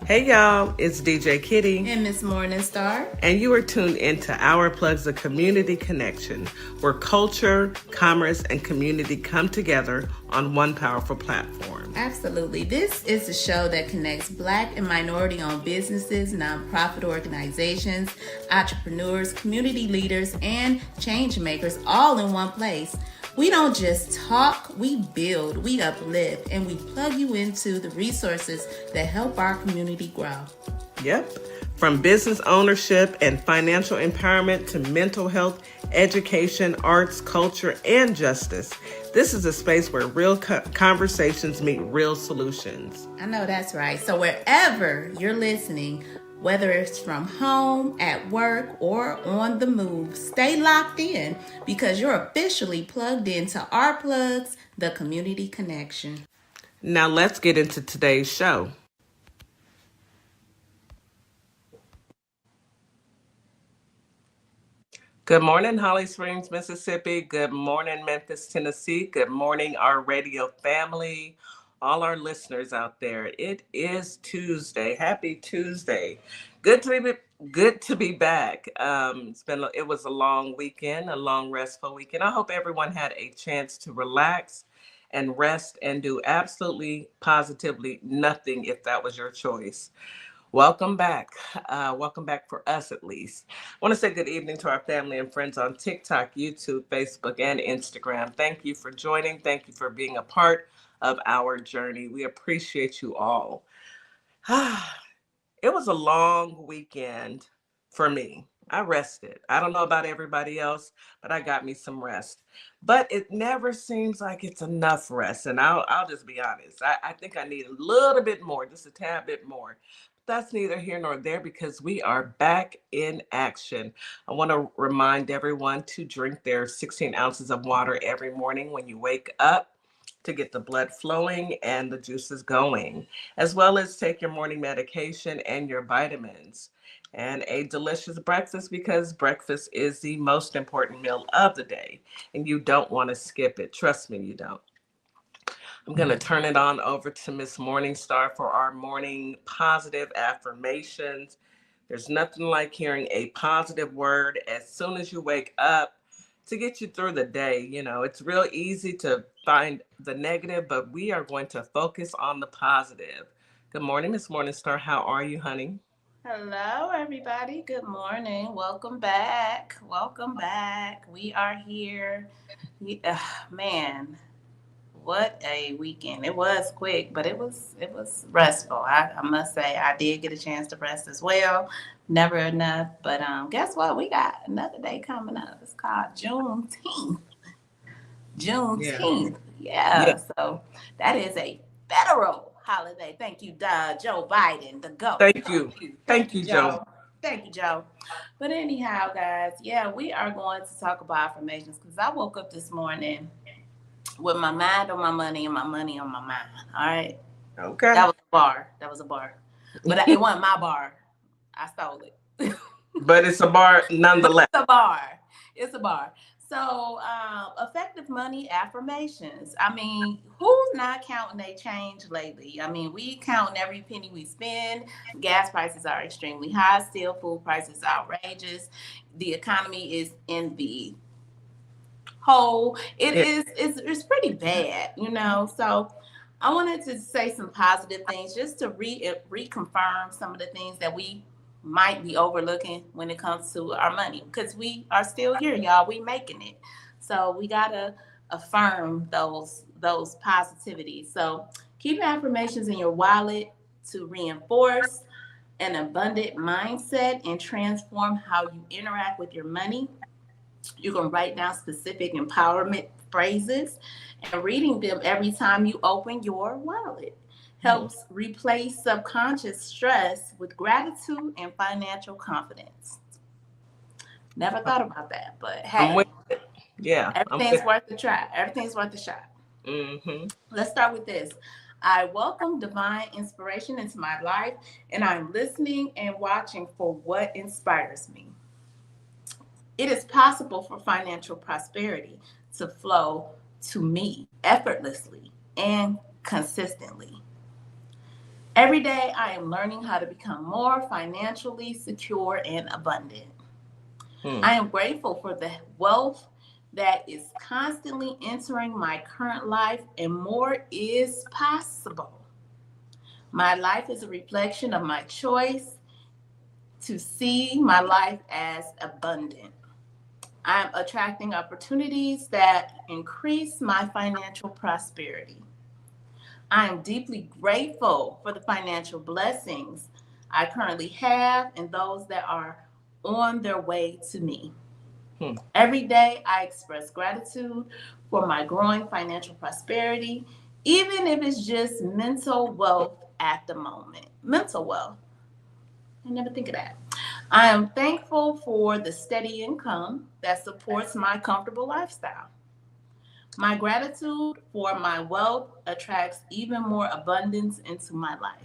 Hey y'all, it's DJ Kitty. And Miss Morningstar. And you are tuned into Our Plugs, a community connection, where culture, commerce, and community come together on one powerful platform. Absolutely. This is the show that connects Black and minority-owned businesses, nonprofit organizations, entrepreneurs, community leaders, and change makers all in one place. We don't just talk, we build, we uplift, and we plug you into the resources that help our community grow. Yep. From business ownership and financial empowerment to mental health, education, arts, culture, and justice, this is a space where real conversations meet real solutions. I know that's right. So wherever you're listening, whether it's from home, at work, or on the move, stay locked in because you're officially plugged into Our Plugs, the community connection. Now let's get into today's show. Good morning, Holly Springs, Mississippi. Good morning, Memphis, Tennessee. Good morning, our radio family, all our listeners out there. It is Tuesday. Happy Tuesday. Good to be back. It was a long weekend, a long restful weekend. I hope everyone had a chance to relax and rest and do absolutely positively nothing if that was your choice. Welcome back. Welcome back for us, at least. I want to say good evening to our family and friends on TikTok, YouTube, Facebook, and Instagram. Thank you for joining. Thank you for being a part of our journey. We appreciate you all. It was a long weekend for me. I rested. I don't know about everybody else, but I got me some rest. But it never seems like it's enough rest. And I'll just be honest. I think I need a little bit more, just a tad bit more. That's neither here nor there because we are back in action. I want to remind everyone to drink their 16 ounces of water every morning when you wake up to get the blood flowing and the juices going, as well as take your morning medication and your vitamins and a delicious breakfast because breakfast is the most important meal of the day and you don't want to skip it. Trust me, you don't. I'm going to turn it on over to Miss Morningstar for our morning positive affirmations. There's nothing like hearing a positive word as soon as you wake up to get you through the day. You know, it's real easy to find the negative, but we are going to focus on the positive. Good morning, Miss Morningstar. How are you, honey? Hello, everybody. Good morning. Welcome back. Welcome back. We are here. Man, what a weekend. It was quick, but it was restful. I must say I did get a chance to rest as well. Never enough. But guess what? We got another day coming up. It's called Juneteenth. Juneteenth. Yeah. So that is a federal holiday. Thank you, Joe Biden, the GOAT. Thank you. Thank you, Joe. Thank you, Joe. But anyhow, guys, yeah, we are going to talk about affirmations because I woke up this morning with my mind on my money and my money on my mind. All right. Okay. That was a bar. But it wasn't my bar. I stole it. But it's a bar nonetheless. It's a bar. So, effective money affirmations. I mean, who's not counting their change lately? I mean, we counting every penny we spend. Gas prices are extremely high. Still, food prices are outrageous. The economy is in the hole. It's pretty bad, you know. So, I wanted to say some positive things just to reconfirm some of the things that we might be overlooking when it comes to our money because we are still here, y'all. We making it, so we gotta affirm those positivities. So keep affirmations in your wallet to reinforce an abundant mindset and transform how you interact with your money. You can write down specific empowerment phrases and reading them every time you open your wallet helps replace subconscious stress with gratitude and financial confidence. Never thought about that, but hey, yeah, everything's worth a try. Everything's worth a shot. Mm-hmm. Let's start with this. I welcome divine inspiration into my life, and I'm listening and watching for what inspires me. It is possible for financial prosperity to flow to me effortlessly and consistently. Every day, I am learning how to become more financially secure and abundant. Hmm. I am grateful for the wealth that is constantly entering my current life, and more is possible. My life is a reflection of my choice to see my life as abundant. I'm attracting opportunities that increase my financial prosperity. I am deeply grateful for the financial blessings I currently have and those that are on their way to me. Hmm. Every day, I express gratitude for my growing financial prosperity, even if it's just mental wealth at the moment. Mental wealth. I never think of that. I am thankful for the steady income that supports my comfortable lifestyle. My gratitude for my wealth attracts even more abundance into my life.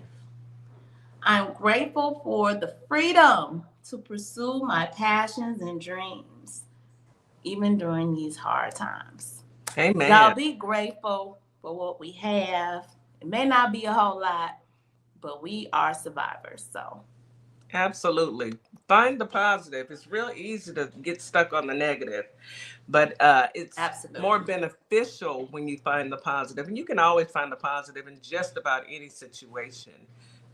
I'm grateful for the freedom to pursue my passions and dreams, even during these hard times. Y'all Amen. be grateful for what we have. It may not be a whole lot, but we are survivors. So, Absolutely. Find the positive. It's real easy to get stuck on the negative, but it's more absolutely. beneficial when you find the positive. And you can always find the positive in just about any situation.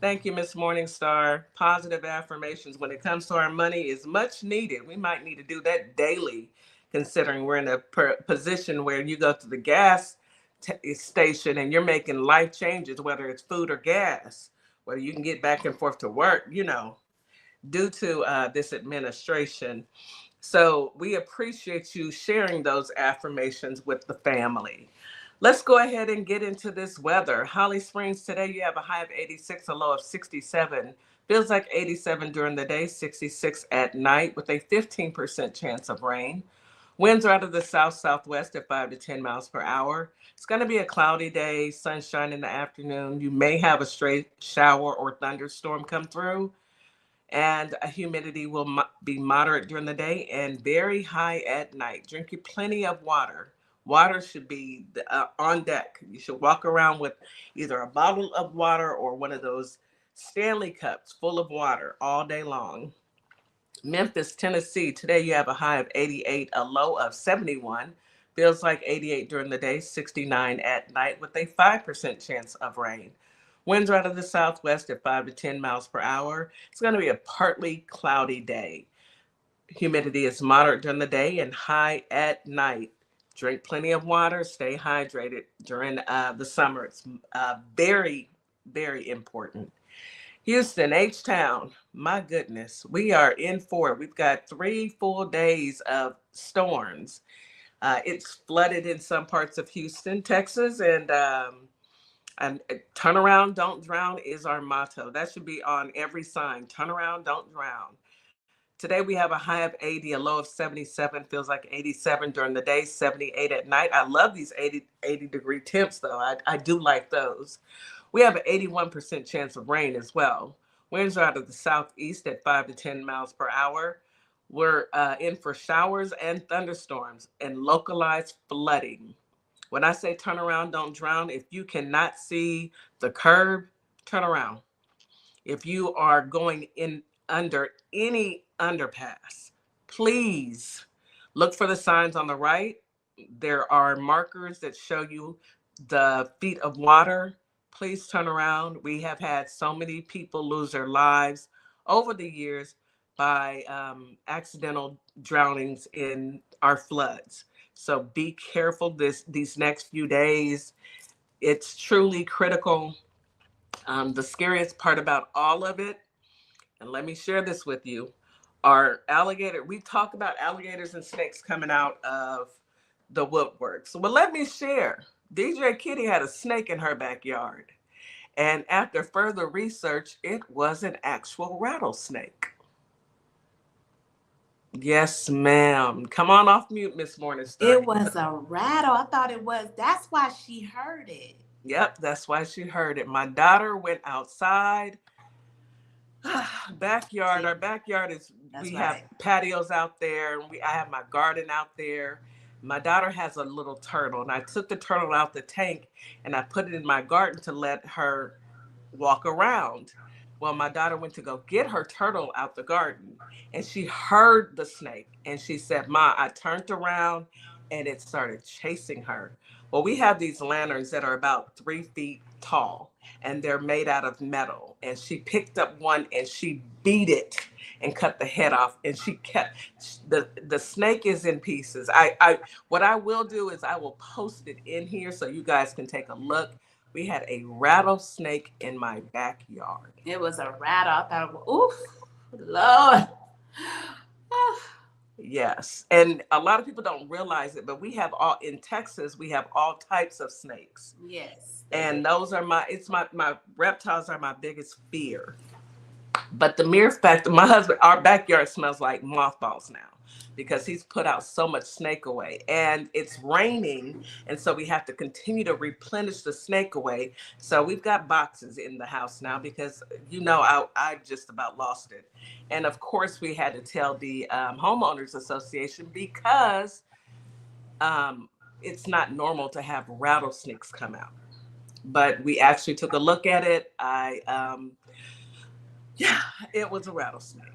Thank you, Miss Morningstar. Positive affirmations when it comes to our money is much needed. We might need to do that daily, considering we're in a position where you go to the gas station and you're making life changes, whether it's food or gas, whether you can get back and forth to work, due to this administration. So we appreciate you sharing those affirmations with the family. Let's go ahead and get into this weather. Holly Springs, today you have a high of 86, a low of 67. Feels like 87 during the day, 66 at night with a 15% chance of rain. Winds are out of the south southwest at 5 to 10 miles per hour. It's going to be a cloudy day, sunshine in the afternoon. You may have a stray shower or thunderstorm come through, and humidity will be moderate during the day and very high at night. Drink you plenty of water. Water should be on deck. You should walk around with either a bottle of water or one of those Stanley cups full of water all day long. Memphis, Tennessee, today you have a high of 88, a low of 71. Feels like 88 during the day, 69 at night with a 5% chance of rain. Winds are out of the southwest at 5 to 10 miles per hour. It's going to be a partly cloudy day. Humidity is moderate during the day and high at night. Drink plenty of water, stay hydrated during the summer. It's very, very important. Houston, H-Town, my goodness, we are in for it. We've got 3 full days of storms. It's flooded in some parts of Houston, Texas, and turn around, don't drown is our motto. That should be on every sign. Turn around, don't drown. Today we have a high of 80, a low of 77, feels like 87 during the day, 78 at night. I love these 80 degree temps though. I do like those. We have an 81% chance of rain as well. Winds are out of the southeast at 5 to 10 miles per hour. We're in for showers and thunderstorms and localized flooding. When I say turn around, don't drown, if you cannot see the curb, turn around. If you are going in under any underpass, please look for the signs on the right. There are markers that show you the feet of water. Please turn around. We have had so many people lose their lives over the years by accidental drownings in our floods. So be careful these next few days. It's truly critical. The scariest part about all of it, and let me share this with you, are alligator. We talk about alligators and snakes coming out of the woodwork. So, well, let me share. DJ Kitty had a snake in her backyard. And after further research, it was an actual rattlesnake. Yes, ma'am. Come on off mute, Miss Morningstar. It was a rattle. I thought it was. That's why she heard it. Yep, that's why she heard it. My daughter went outside. Backyard. See, Our backyard is, that's we have right. patios out there, and I have my garden out there. My daughter has a little turtle, and I took the turtle out the tank and I put it in my garden to let her walk around. Well, my daughter went to go get her turtle out the garden, and she heard the snake, and she said, "Ma, I turned around and it started chasing her." Well, we have these lanterns that are about 3 feet tall, and they're made out of metal. And she picked up one and she beat it and cut the head off. And she kept the snake is in pieces. I what I will do is I will post it in here so you guys can take a look. We had a rattlesnake in my backyard. It was a rat. I thought, oof, Lord. Yes. And a lot of people don't realize it, but we have all in Texas, we have all types of snakes. Yes. And those are my reptiles are my biggest fear. But the mere fact that my husband, our backyard smells like mothballs now because he's put out so much snake away, and it's raining. And so we have to continue to replenish the snake away. So we've got boxes in the house now because, I just about lost it. And of course we had to tell the homeowners association because it's not normal to have rattlesnakes come out. But we actually took a look at it. Yeah, it was a rattlesnake.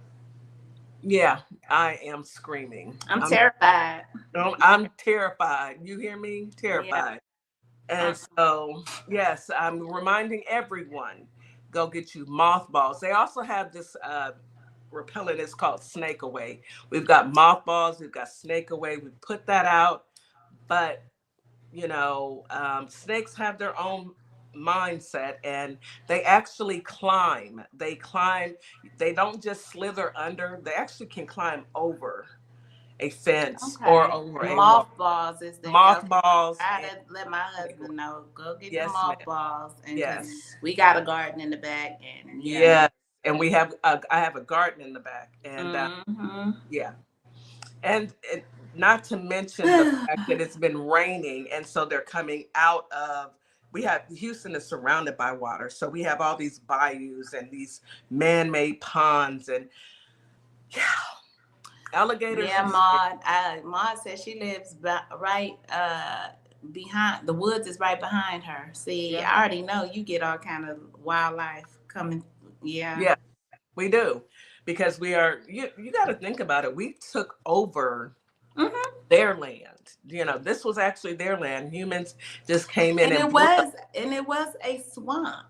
Yeah, I am screaming. I'm terrified. I'm terrified. You hear me? Yeah. Terrified. And so, yes, I'm reminding everyone, go get you mothballs. They also have this repellent. It's called Snake Away. We've got mothballs. We've got Snake Away. We put that out. But, snakes have their own mindset, and they actually climb. They climb. They don't just slither under. They actually can climb over a fence or over a wall. Mothballs is the Mothballs. I gotta let my husband know. Go get Yes, the mothballs, and Yes. we got a garden in the back, and Yeah. And we have I have a garden in the back, and yeah, and not to mention the fact that it's been raining, and so they're coming out of. We have Houston is surrounded by water, so we have all these bayous and these man-made ponds, and yeah, alligators. Yeah, Maud said she lives right behind the woods is right behind her. See, Yeah. I already know you get all kind of wildlife coming. Yeah. Yeah, we do, because we are. You got to think about it. We took over their land. This was actually their land. Humans just came in, and it was a swamp.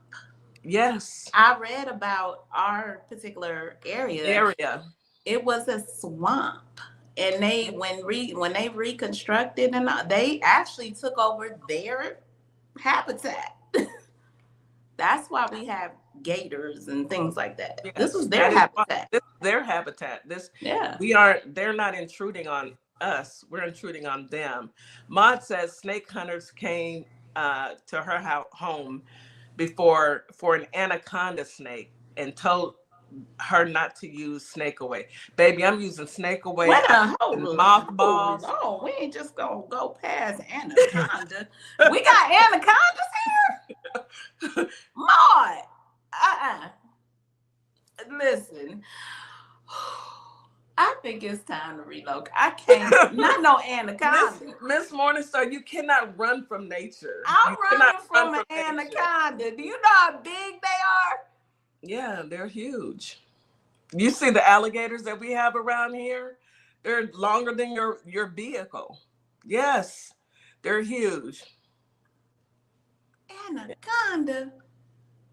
Yes. I read about our particular area. It was a swamp, and when they reconstructed, and they actually took over their habitat. That's why we have gators and things like that. Yes, this was their habitat. This is their habitat. They're not intruding on us. We're intruding on them. Maud says snake hunters came to her home before for an anaconda snake and told her not to use Snake Away. Baby, I'm using Snake Away. Mothballs. Oh, we ain't just gonna go past anaconda. We got anacondas here? Maud. Listen. I think it's time to relocate. I can't. Not no anaconda. Miss Morningstar, you cannot run from nature. I'm running from an anaconda. Do you know how big they are? Yeah, they're huge. You see the alligators that we have around here? They're longer than your vehicle. Yes, they're huge. Anaconda.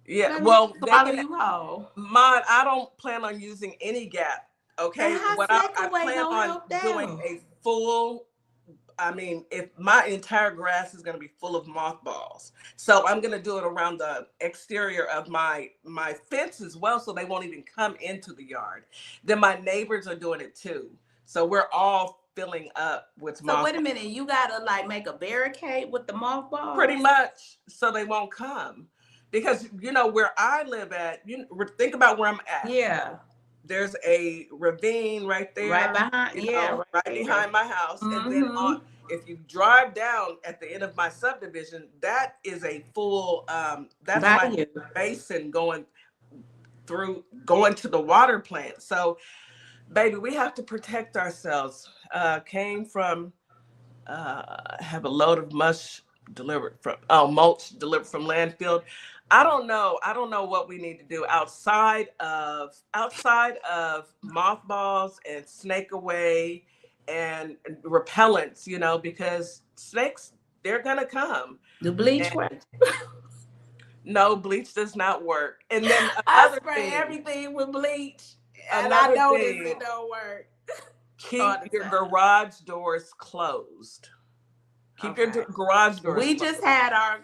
Yeah, well, Maud, I don't plan on using any gap. Okay, what I plan on doing a full. I mean, if my entire grass is going to be full of mothballs, so I'm going to do it around the exterior of my fence as well, so they won't even come into the yard. Then my neighbors are doing it too, so we're all filling up with mothballs. So wait a minute, you gotta make a barricade with the mothballs? Pretty much, so they won't come, because where I live at. Think about where I'm at. Yeah. There's a ravine right there, right behind, right behind my house, and then if you drive down at the end of my subdivision, that is a full that's my basin going to the water plant. So, baby, we have to protect ourselves. Came from have a load of mulch delivered from landfill. I don't know. I don't know what we need to do outside of mothballs and snake away and repellents, because snakes, they're gonna come. The bleach And work. no, bleach does not work. And then I spray everything with bleach, and I another notice thing, it don't work. keep All the your time. garage doors closed. Keep your Okay. garage doors We closed. just had our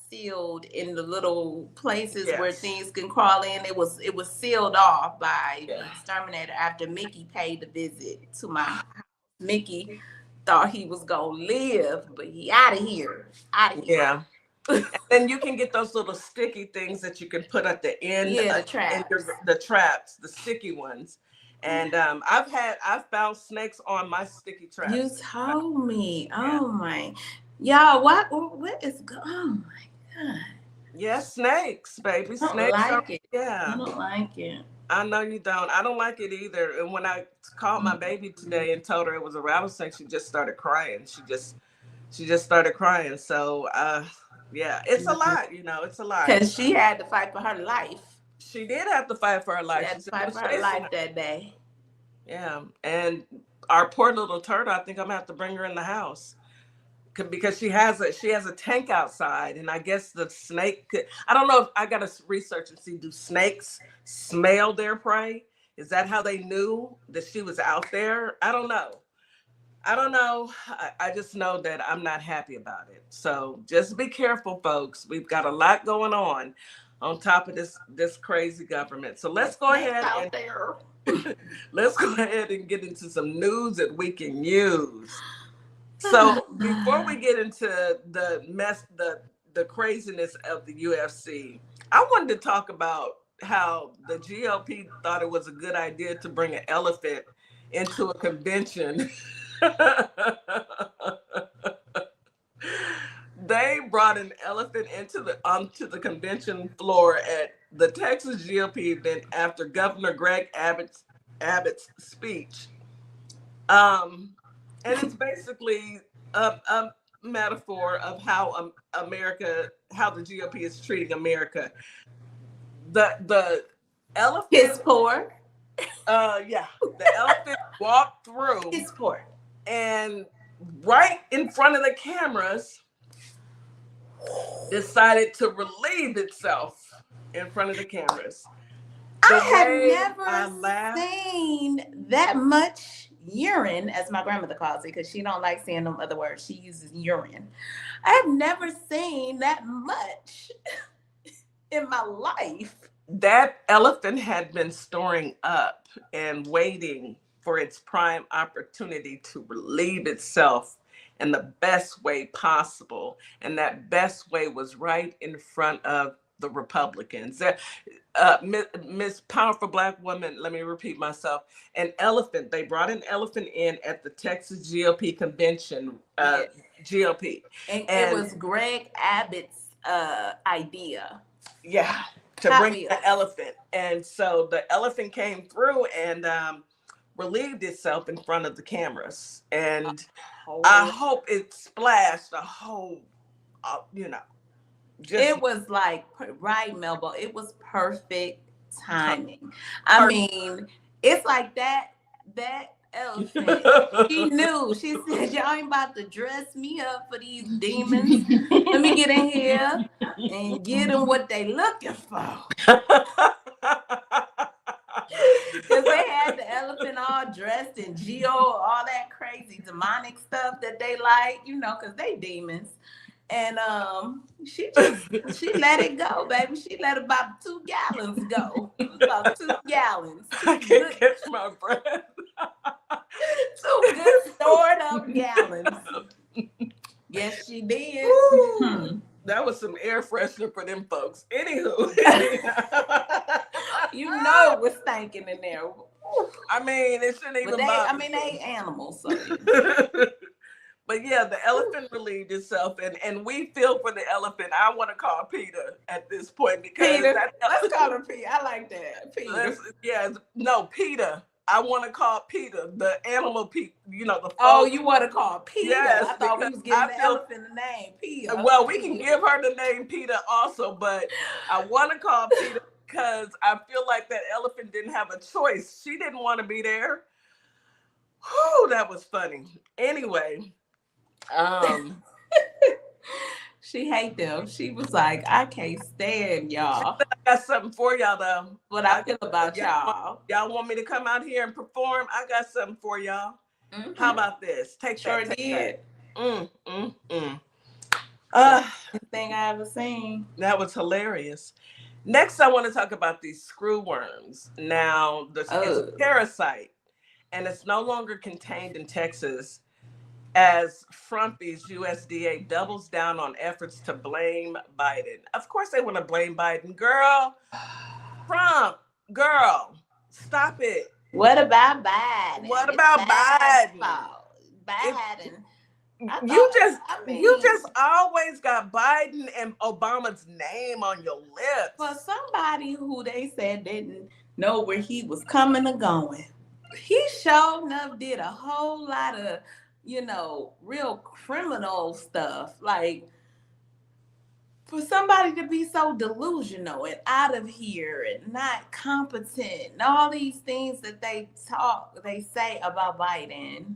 sealed in the little places where Yes. things can crawl in. It was sealed off by the Yeah. exterminator after Mickey paid the visit to my house. Mickey thought he was gonna live, but he out of here. Out of here. Yeah. And then you can get those little sticky things that you can put at the end Yeah, the in traps. the traps, the sticky ones. And I've found snakes on my sticky traps. You told me. Yeah. Oh my. Y'all, what is oh my God. Yeah, snakes, baby. I don't Snakes are like it. I yeah. don't like it. I know you don't. I don't like it either. And when I called my baby today and told her it was a rattlesnake, she just started crying. She just started crying. So yeah, it's a lot, it's a lot. Because she had to fight for her life. She did have to fight for her She life. had She to said, fight "What's for her chasing life her?" that day. Yeah, and our poor little turtle, I think I'm gonna have to bring her in the house because she has a tank outside, and I guess the snake could. I don't know if I gotta research and see, do snakes smell their prey? Is that how they knew that she was out there? I don't know. I don't know. I just know that I'm not happy about it. So just be careful, folks. We've got a lot going on top of this crazy government. So let's go ahead out and there. let's go ahead and get into some news that we can use. So before we get into the craziness of the UFC, I wanted to talk about how the GOP thought it was a good idea to bring an elephant into a convention. They brought an elephant onto the convention floor at the Texas GOP event after Governor Greg Abbott's speech. And it's basically a metaphor of how how the GOP is treating America. The elephant, Piss poor. yeah, the elephant walked through, Piss poor. and right in front of the cameras, decided to relieve itself in front of the cameras. I have never seen that much urine, as my grandmother calls it, because she don't like saying them other words. She uses urine. I have never seen that much in my life. That elephant had been storing up and waiting for its prime opportunity to relieve itself in the best way possible. And that best way was right in front of the Republicans. Miss Powerful Black Woman, let me repeat myself. They brought an elephant in at the Texas GOP convention, Yes. GOP. And it was Greg Abbott's idea. Yeah, to bring the elephant. And so the elephant came through and relieved itself in front of the cameras. And I hope it splashed a whole, it was like, right, Melba, it was perfect timing. I mean, it's like that elephant. She knew. She said, y'all ain't about to dress me up for these demons. Let me get in here and get them what they looking for. Because they had the elephant all dressed in geo, all that crazy demonic stuff that they like, because they demons. And she let it go, baby. She let about 2 gallons go. About 2 gallons. I can't catch my breath. 2 good stored up gallons. Yes, she did. That was some air freshener for them folks. Anywho. It was stinking in there. I mean, it shouldn't even bother. They animals. So. But yeah, the elephant relieved itself, and we feel for the elephant. I want to call Peter at this point because Peter. Let's call her Peter. I like that. Peter. Peter. I want to call Peter, the animal Pete, you know, the folk. Oh, you want to call Peter? Yes, I thought we because was giving I the feel, elephant the name Peter. well, we can give her the name Peter also, but I want to call Peter because I feel like that elephant didn't have a choice. She didn't want to be there. Whew, that was funny. Anyway, She hate them. She was like, I can't stand y'all. I got something for y'all though. What I feel about y'all. Y'all want me to come out here and perform? I got something for y'all. Mm-hmm. How about this? Take sure that. Take did. That. Thing I ever seen. That was hilarious. Next, I want to talk about these screw worms. Now, it's a parasite, and it's no longer contained in Texas, as Frumpy's USDA doubles down on efforts to blame Biden. Of course, they want to blame Biden. Girl, Trump, girl, stop it. What about Biden? What about Biden? Biden. You just always got Biden and Obama's name on your lips. For somebody who they said didn't know where he was coming or going, he sure enough did a whole lot of, real criminal stuff. Like, for somebody to be so delusional and out of here and not competent and all these things that they say about Biden.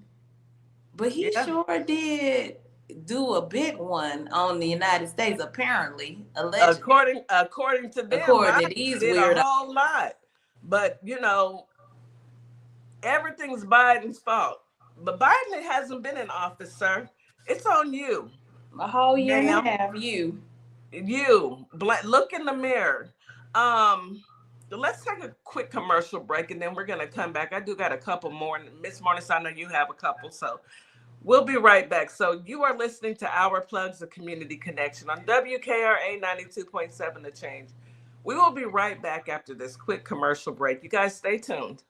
But he sure did do a big one on the United States, apparently, allegedly. According to them, according to these did weirdos. A whole lot. But, everything's Biden's fault. But Biden hasn't been in office, sir. It's on you. A whole year and a half, you. Look in the mirror. Let's take a quick commercial break, and then we're going to come back. I do got a couple more. Miss Mornis, I know you have a couple, so we'll be right back. So you are listening to Our Plugs, the Community Connection on WKRA 92.7 The Change. We will be right back after this quick commercial break. You guys stay tuned.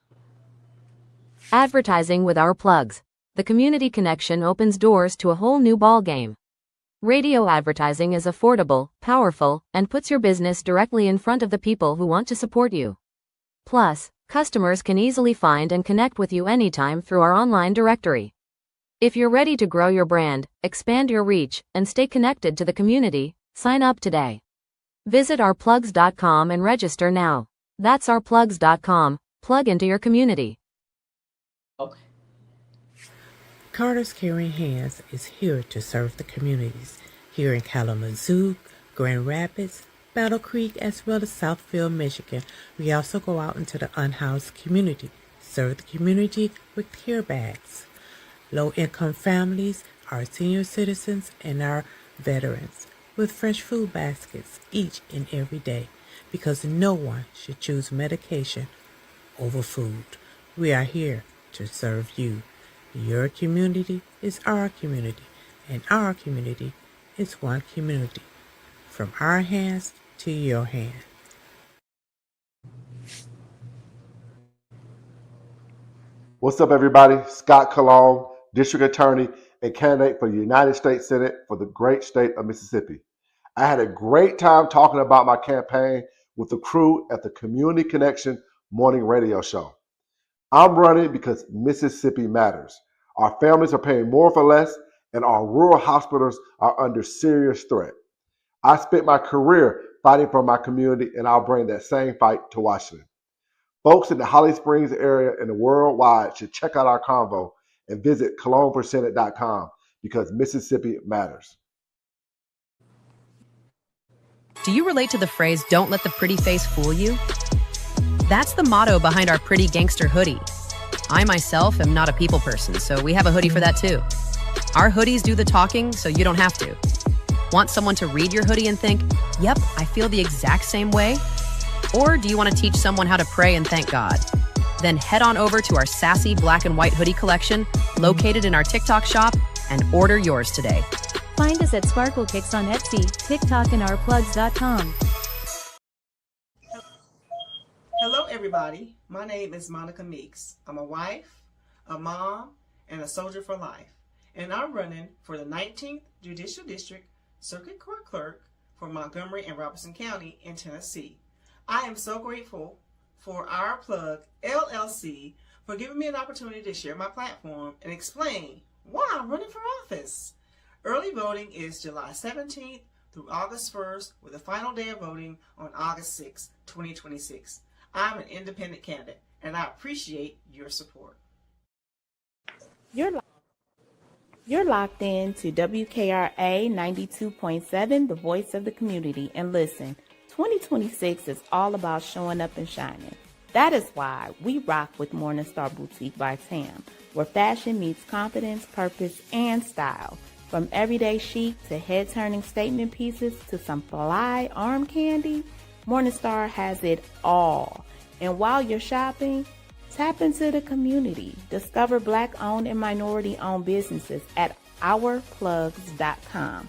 Advertising with Our Plugs. The Community Connection opens doors to a whole new ballgame. Radio advertising is affordable, powerful, and puts your business directly in front of the people who want to support you. Plus, customers can easily find and connect with you anytime through our online directory. If you're ready to grow your brand, expand your reach, and stay connected to the community, sign up today. Visit ourplugs.com and register now. That's ourplugs.com. Plug into your community. Carter's Caring Hands is here to serve the communities here in Kalamazoo, Grand Rapids, Battle Creek, as well as Southfield, Michigan. We also go out into the unhoused community, serve the community with care bags. Low-income families, our senior citizens, and our veterans with fresh food baskets each and every day, because no one should choose medication over food. We are here to serve you. Your community is our community, and our community is one community. From our hands to your hand. What's up, everybody? Scott Cologne, District Attorney and candidate for the United States Senate for the great state of Mississippi. I had a great time talking about my campaign with the crew at the Community Connection morning radio show. I'm running because Mississippi matters. Our families are paying more for less, and our rural hospitals are under serious threat. I spent my career fighting for my community, and I'll bring that same fight to Washington. Folks in the Holly Springs area and the worldwide should check out our convo and visit cologneforsenate.com because Mississippi matters. Do you relate to the phrase, "Don't let the pretty face fool you"? That's the motto behind our Pretty Gangster hoodie. I myself am not a people person, so we have a hoodie for that too. Our hoodies do the talking, so you don't have to. Want someone to read your hoodie and think, "Yep, I feel the exact same way"? Or do you want to teach someone how to pray and thank God? Then head on over to our sassy black and white hoodie collection, located in our TikTok shop, and order yours today. Find us at Sparkle Kicks on Etsy, TikTok, and ourplugs.com. Hello, everybody. My name is Monica Meeks. I'm a wife, a mom, and a soldier for life. And I'm running for the 19th Judicial District Circuit Court Clerk for Montgomery and Robertson County in Tennessee. I am so grateful for Our Plug LLC for giving me an opportunity to share my platform and explain why I'm running for office. Early voting is July 17th through August 1st, with the final day of voting on August 6th, 2026. I'm an independent candidate, and I appreciate your support. You're locked in to WKRA 92.7, the voice of the community. And listen, 2026 is all about showing up and shining. That is why we rock with Morningstar Boutique by Tam, where fashion meets confidence, purpose, and style. From everyday chic to head-turning statement pieces to some fly arm candy, Morningstar has it all. And while you're shopping, tap into the community. Discover Black-owned and minority-owned businesses at ourplugs.com.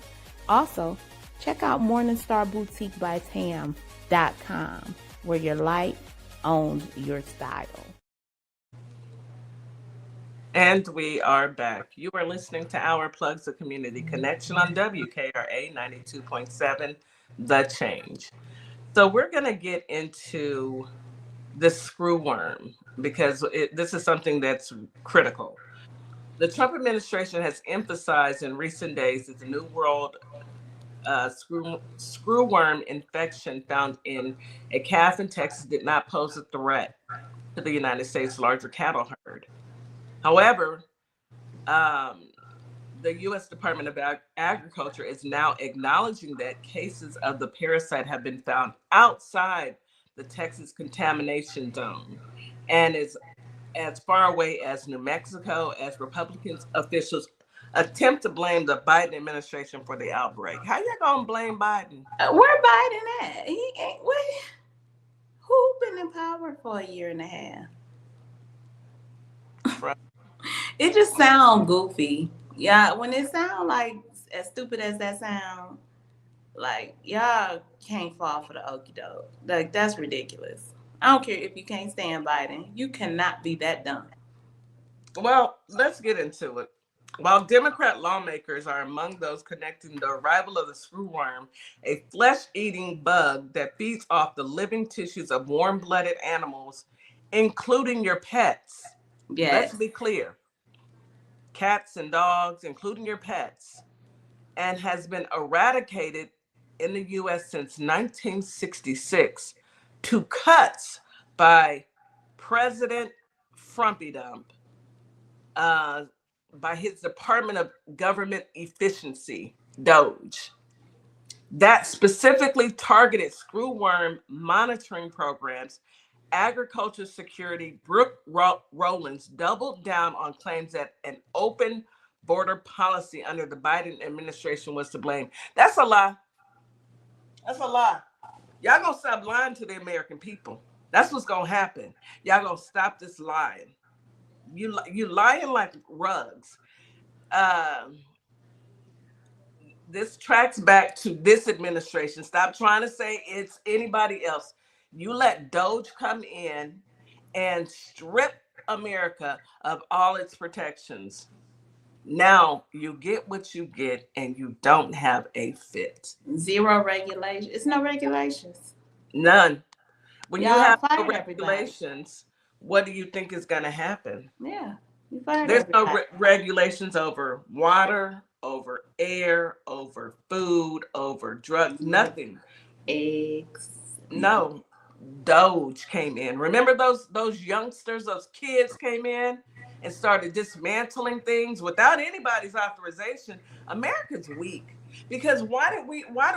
Also, check out morningstarboutiquebytam.com, where your light owns your style. And we are back. You are listening to Our Plugs, the Community Connection on WKRA 92.7, The Change. So we're going to get into the screwworm because this is something that's critical. The Trump administration has emphasized in recent days that the New World screwworm infection found in a calf in Texas did not pose a threat to the United States' larger cattle herd. However, the U.S. Department of Agriculture is now acknowledging that cases of the parasite have been found outside the Texas contamination zone and is as far away as New Mexico, as Republican officials attempt to blame the Biden administration for the outbreak. How you gonna blame Biden? Where Biden at? He ain't. Who been in power for a year and a half? Right. It just sounds goofy. Yeah, when it sounds like as stupid as that sound, like y'all can't fall for the okie doke. Like that's ridiculous. I don't care if you can't stand Biden. You cannot be that dumb. Well, let's get into it. While Democrat lawmakers are among those connecting the arrival of the screwworm, a flesh-eating bug that feeds off the living tissues of warm-blooded animals, including your pets. Yes. Let's be clear. Cats and dogs, including your pets, and has been eradicated in the U.S. since 1966 to cuts by President Frumpy Dump, by his Department of Government Efficiency, DOGE, that specifically targeted screwworm monitoring programs. Agriculture Secretary Brooke Rollins doubled down on claims that an open border policy under the Biden administration was to blame. That's a lie. That's a lie. Y'all gonna stop lying to the American people. That's what's gonna happen. Y'all gonna stop this lying. You lying like rugs. This tracks back to this administration. Stop trying to say it's anybody else. You let DOGE come in and strip America of all its protections. Now you get what you get and you don't have a fit. Zero regulation. It's no regulations. None. When Y'all you have no fired regulations, what do you think is going to happen? Yeah. You fired There's no everybody. regulations over water, over air, over food, over drugs, nothing. Eggs. No. DOGE came in. Remember those youngsters, those kids came in and started dismantling things without anybody's authorization. America's weak because why do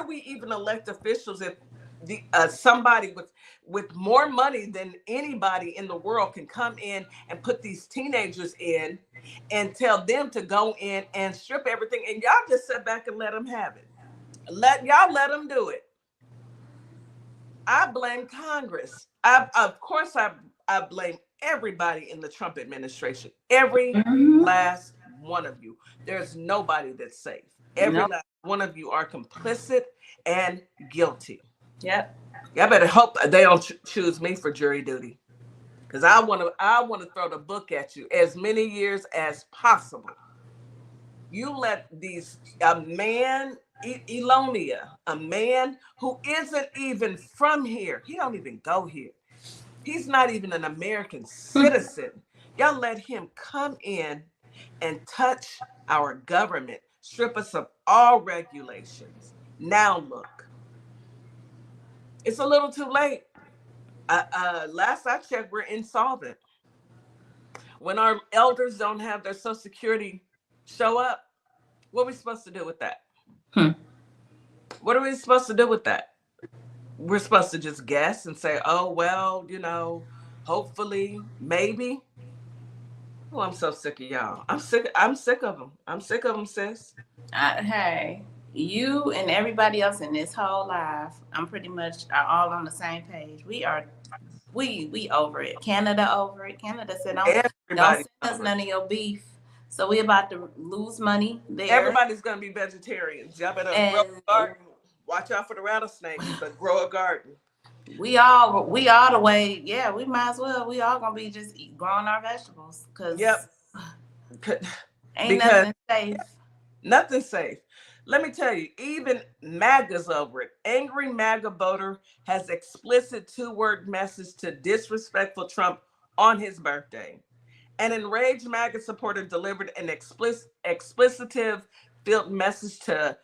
we even elect officials if somebody with more money than anybody in the world can come in and put these teenagers in and tell them to go in and strip everything, and y'all just sit back and let them have it. Let them do it. I blame Congress. I blame everybody in the Trump administration. Every last one of you. There's nobody that's safe. Every last one of you are complicit and guilty. Yep. Y'all better hope they don't choose me for jury duty, because I want to throw the book at you as many years as possible. You let a man, Elonia, a man who isn't even from here. He don't even go here. He's not even an American citizen. Y'all let him come in and touch our government, strip us of all regulations. Now look, it's a little too late. Last I checked, we're insolvent. When our elders don't have their Social Security show up, what are we supposed to do with that? What are we supposed to do with that? We're supposed to just guess and say, oh, well, hopefully, maybe. Oh, I'm so sick of y'all. I'm sick of them. I'm sick of them, sis. Hey, you and everybody else in this whole life, I'm pretty much are all on the same page. We over it. Canada over it. Canada said, don't send us none of your beef. So we about to lose money there. Everybody's gonna be vegetarians. Y'all better grow a garden. Watch out for the rattlesnakes, but grow a garden. We all the way. Yeah, we might as well. We all gonna be just growing our vegetables because ain't nothing safe. Nothing safe. Let me tell you, even MAGA's over it. Angry MAGA voter has explicit 2-word message to disrespectful Trump on his birthday. An enraged MAGA supporter delivered an explicitive filled message to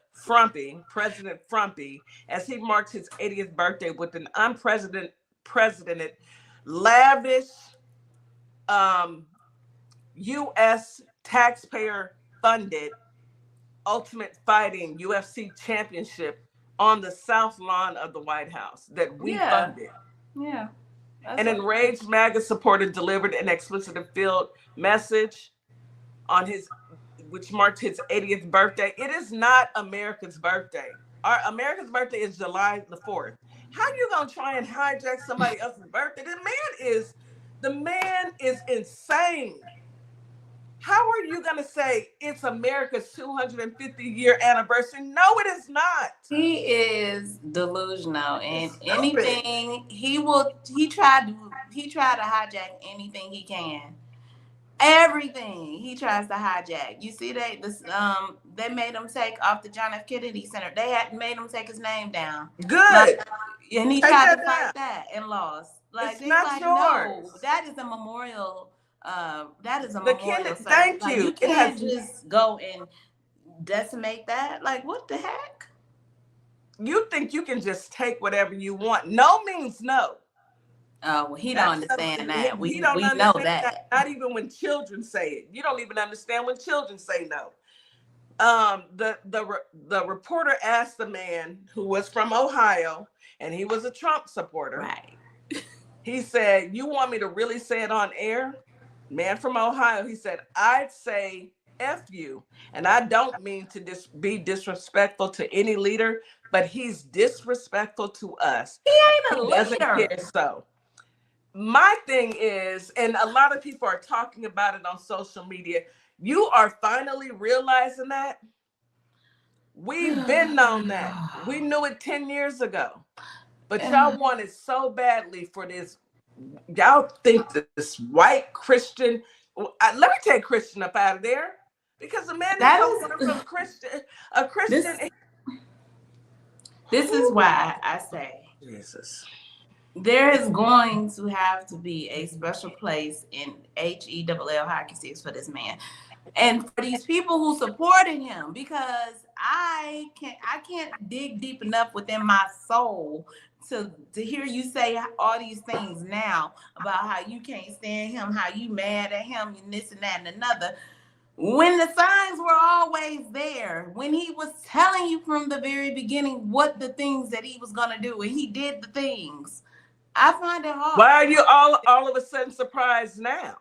President Frumpy, as he marked his 80th birthday with an unprecedented, lavish U.S. taxpayer-funded Ultimate Fighting UFC championship on the South Lawn of the White House that we funded. Yeah. An enraged MAGA supporter delivered an explicit field message on which marked his 80th birthday. It is not America's birthday. America's birthday is July the 4th. How are you gonna try and hijack somebody else's birthday? The man is insane. How are you going to say it's America's 250-year anniversary? No, it is not. He is delusional, and anything he tried to hijack anything he can. Everything he tries to hijack. You see, they made him take off the John F. Kennedy Center. They had made him take his name down. Good. And he tried to fight that and lost. It's not yours. No, that is a memorial. Memorial. Thank you. You can't just go and decimate that. Like, what the heck? You think you can just take whatever you want? No means no. Oh, well, he don't understand that. We know that. Not even when children say it. You don't even understand when children say no. The reporter asked the man who was from Ohio, and he was a Trump supporter. Right. He said, "You want me to really say it on air?" Man from Ohio, he said, "I'd say F you. And I don't mean to be disrespectful to any leader, but he's disrespectful to us. He ain't a leader. Doesn't care so." My thing is, and a lot of people are talking about it on social media, you are finally realizing that. We've been on that. We knew it 10 years ago. But y'all want it so badly for this. Y'all think that this white Christian, let me take Christian up out of there, because the man is from a Christian. This is why I say, Jesus, there is going to have to be a special place in HELL hockey sticks for this man, and for these people who supported him, because I can't dig deep enough within my soul to hear you say all these things now about how you can't stand him, how you mad at him, and this and that and another, when the signs were always there, when he was telling you from the very beginning what the things that he was going to do, and he did the things. I find it hard. Why are you all of a sudden surprised now?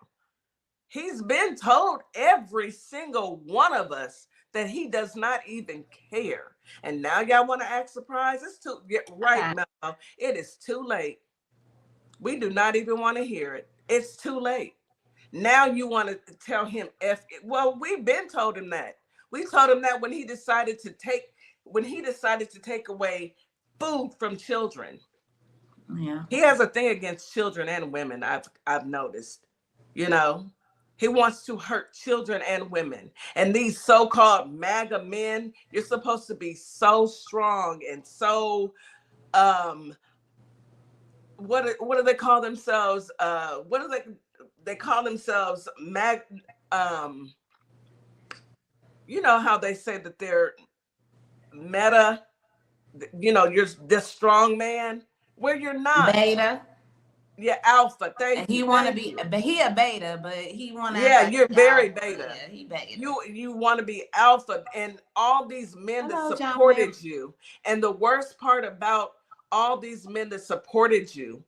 He's been told, every single one of us, that he does not even care. And now y'all want to act surprised? It's too now. It is too late. We do not even want to hear it. It's too late. Now you want to tell him F it. Well, we've been told him that. We told him that when he decided to take away food from children. Yeah. He has a thing against children and women, I've noticed. He wants to hurt children and women. And these so-called MAGA men, you're supposed to be so strong and so, what do they call themselves? they call themselves you know how they say that they're meta, you know, you're this strong man, where you're not. Beta. Yeah, alpha. Thank And you. he want to Thank be, you. but he a beta, but he want to. Yeah, you're very alpha. beta. Yeah, he beta. You want to be alpha, and all these men Hello, that John supported Wayne. you, and the worst part about all these men that supported you,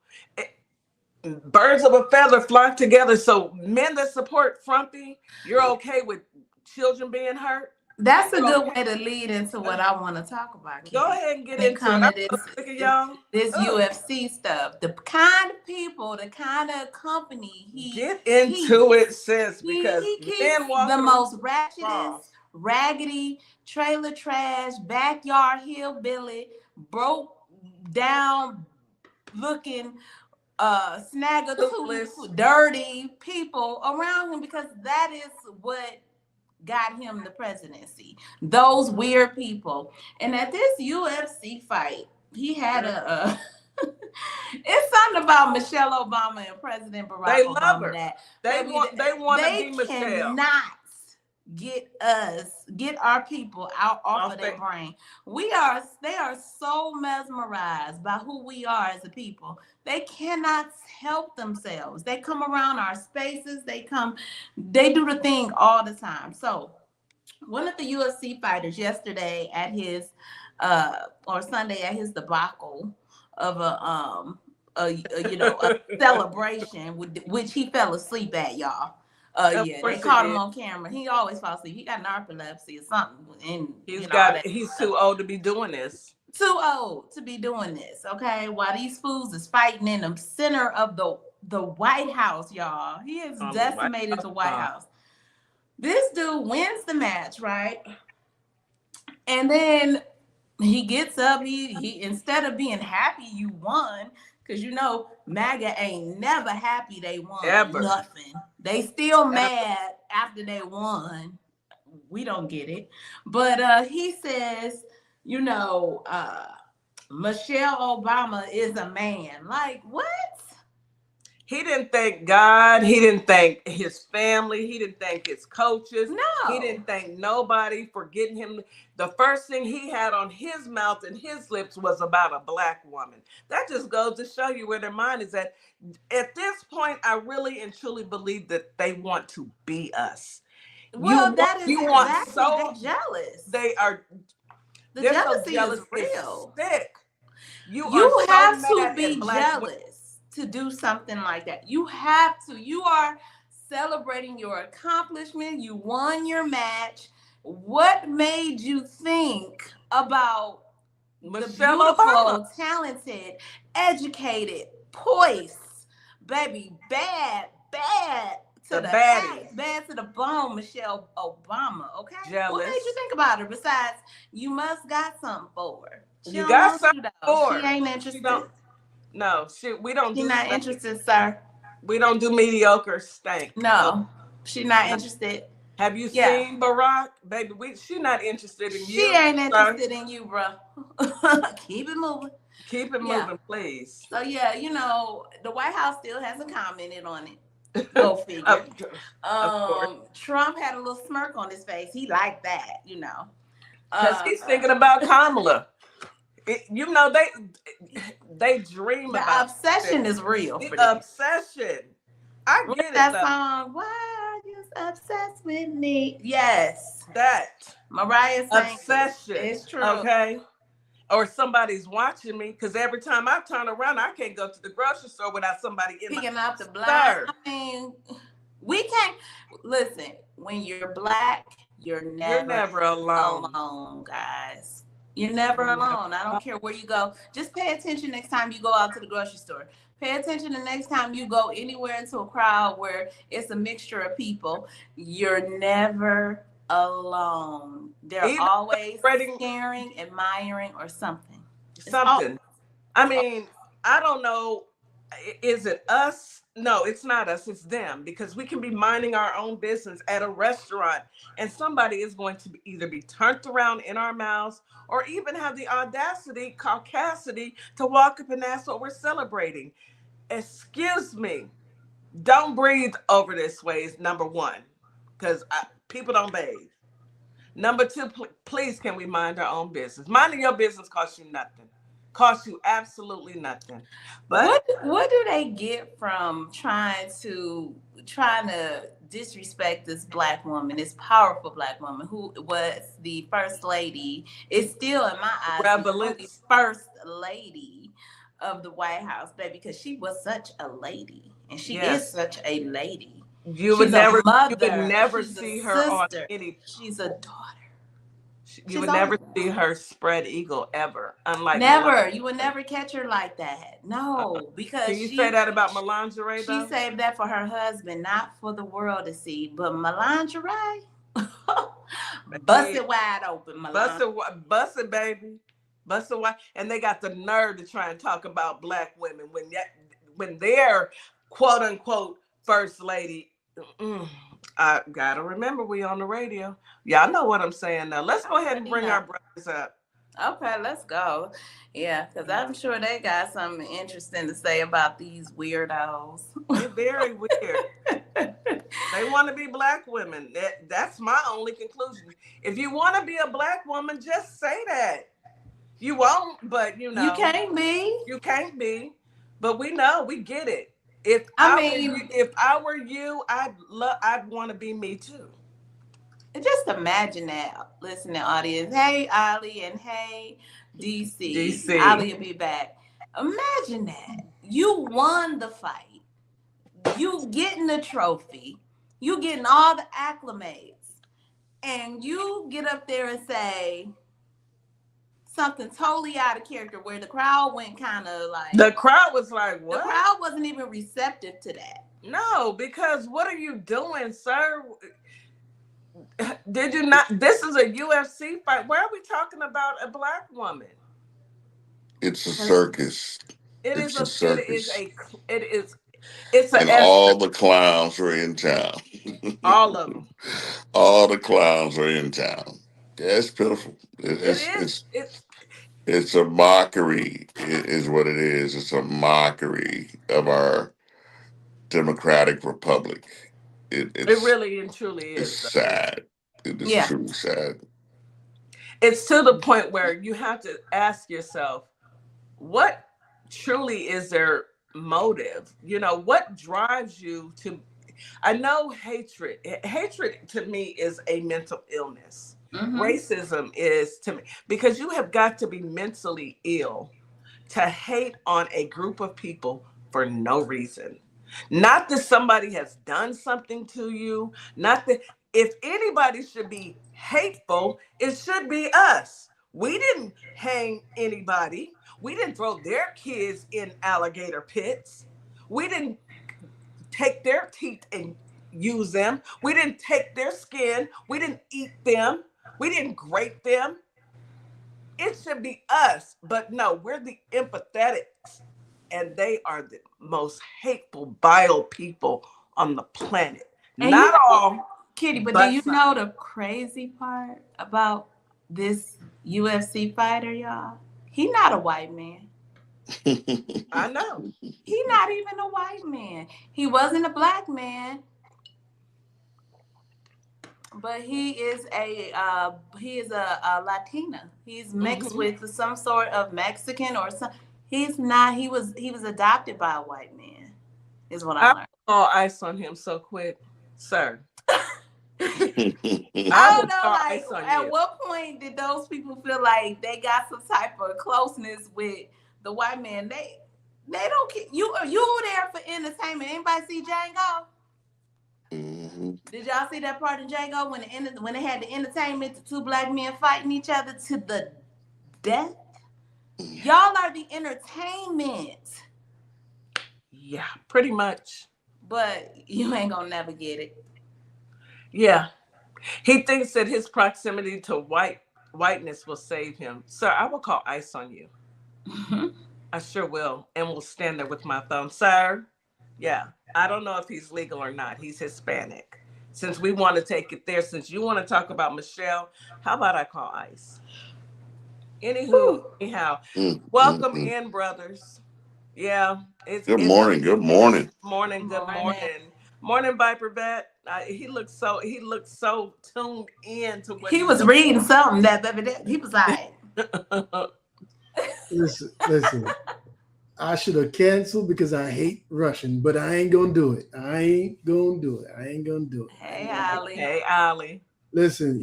birds of a feather flock together. So men that support Frumpy, you're okay with children being hurt? That's a good way to lead into what I want to talk about, Kitty. Go ahead and get when it into comes it. to I'm so sick of y'all. this UFC stuff. The kind of people, the kind of company Get into it, sis, because he keeps men walking the most across. ratchetest, raggedy, trailer trash, backyard hillbilly, broke down looking snagger-tooth, dirty people around him, because that is what got him the presidency. Those weird people. And at this UFC fight, he had a it's something about Michelle Obama and President Barack They Obama love her. that They want to be Michelle. Cannot get our people out off of their brain. They are so mesmerized by who we are as a people. They cannot help themselves. They come around our spaces. They do the thing all the time. So one of the UFC fighters yesterday at his or Sunday at his debacle of a celebration, which he fell asleep at, y'all. They caught him on camera. He always falls asleep. He got narcolepsy or something, and he's too old to be doing this. Too old to be doing this. Okay, while these fools is fighting in the center of the White House, y'all. He has decimated the White House. This dude wins the match, right? And then he gets up. He instead of being happy you won, because you know MAGA ain't never happy they won. Ever. Nothing. They still mad after they won. We don't get it. But he says, you know, Michelle Obama is a man. Like, what? He didn't thank God. He didn't thank his family. He didn't thank his coaches. No. He didn't thank nobody for getting him. The first thing he had on his mouth and his lips was about a Black woman. That just goes to show you where their mind is at. At this point, I really and truly believe that they want to be us. Well, they're jealous. They are. The jealousy is real. Sick. You have to be jealous to do something like that. You have to. You are celebrating your accomplishment. You won your match. What made you think about Michelle the beautiful, Obama, talented, educated, poised, baby, bad to the baddie, bad to the bone, Michelle Obama? Okay, jealous. What made you think about her? Besides, you must got something for her. You got something for her. She ain't interested. No, we don't. She's not interested, sir. We don't do mediocre stank. No, she's not interested. Have you seen Barack, baby? She's not interested in you. She ain't interested in you, bro. Keep it moving. Keep it moving, please. So you know, the White House still hasn't commented on it. Go figure. Trump had a little smirk on his face. He liked that, you know, because he's thinking about Kamala. You know, they dream about the obsession is real. The obsession. I get that song. Why are you obsessed with me? Yes, that Mariah sang obsession. It's true. Okay, or somebody's watching me, because every time I turn around, I can't go to the grocery store without somebody picking up the blind. I mean, we can't listen. When you're Black, you're never alone, guys. You're never alone. I don't care where you go. Just pay attention next time you go out to the grocery store. Pay attention the next time you go anywhere into a crowd where it's a mixture of people. You're never alone. They're always sharing, admiring, or something. I mean, I don't know. Is it us? No, it's not us. It's them, because we can be minding our own business at a restaurant and somebody is going to either be turned around in our mouths or even have the audacity, caucasity to walk up and ask what we're celebrating. Excuse me. Don't breathe over this ways, number one, because people don't bathe. Number two, please, can we mind our own business? Minding your business costs you nothing. Costs you absolutely nothing. But what do they get from trying to disrespect this black woman, this powerful black woman who was the first lady? Is still in my eyes the only first lady of the White House, baby, because she was such a lady, and she is such a lady. You would never see her on any. She's a daughter. You would never see her spread eagle ever. Unlike never, you would never catch her like that. No, because can you say that about Melangerie? She saved that for her husband, not for the world to see. But Melangerie, bust it wide open, bust it, baby, bust it wide. And they got the nerve to try and talk about black women when they're quote unquote first lady. I gotta remember we on the radio. Y'all know what I'm saying now. Let's go ahead and bring our brothers up. Okay, let's go. Yeah, because I'm sure they got something interesting to say about these weirdos. They're very weird. They want to be black women. That's my only conclusion. If you want to be a black woman, just say that. You won't, but you know. You can't be. You can't be. But we know, we get it. If I were you, I'd want to be me too. Just imagine that, listening audience. Hey, Ali, and hey, DC. Ali will be back. Imagine that. You won the fight. You getting the trophy. You getting all the acclimates. And you get up there and say something totally out of character where the crowd went kind of like... The crowd was like, what? The crowd wasn't even receptive to that. No, because what are you doing, sir? Did you not? This is a UFC fight. Why are we talking about a black woman? It's a circus. It's a circus. And all the clowns are in town. All of them. All the clowns are in town. Yeah, it's pitiful. It's a mockery, is what it is. It's a mockery of our democratic republic. It really and truly is. It's sad. It is truly sad. It's to the point where you have to ask yourself, what truly is their motive? You know, what drives you to... I know hatred to me is a mental illness. Mm-hmm. Racism is to me, because you have got to be mentally ill to hate on a group of people for no reason. Not that somebody has done something to you, not that... If anybody should be hateful, it should be us. We didn't hang anybody. We didn't throw their kids in alligator pits. We didn't take their teeth and use them. We didn't take their skin. We didn't eat them. We didn't grate them. It should be us. But no, we're the empathetics. And they are the most hateful, vile people on the planet. And not all. Kitty, but do you know the crazy part about this UFC fighter, y'all? He's not a white man. I know. He's not even a white man. He wasn't a black man. But he is a Latina. He's mixed with some sort of Mexican or some. He's not. He was adopted by a white man. Is what I learned. All ice on him so quick, sir. I don't know. Like, at what point did those people feel like they got some type of closeness with the white man? They don't care. You there for entertainment. Anybody see Django? Mm-hmm. Did y'all see that part in Django when they had the entertainment, the two black men fighting each other to the death? Y'all are the entertainment. Yeah, pretty much. But you ain't gonna never get it. Yeah. He thinks that his proximity to whiteness will save him. Sir, I will call ice on you. Mm-hmm. I sure will. And will stand there with my thumb. Sir, yeah. I don't know if he's legal or not. He's Hispanic. Since we want to take it there, since you want to talk about Michelle, how about I call ice? Anyhow, welcome in, brothers. Yeah, it's Good it's morning. Good morning. morning. Good morning, viper.vet. He looks so tuned in to what He was reading something that he was like. Listen. I should have canceled because I hate Russian, but I ain't gonna do it. Hey, Ollie. Hey, Ollie. Listen,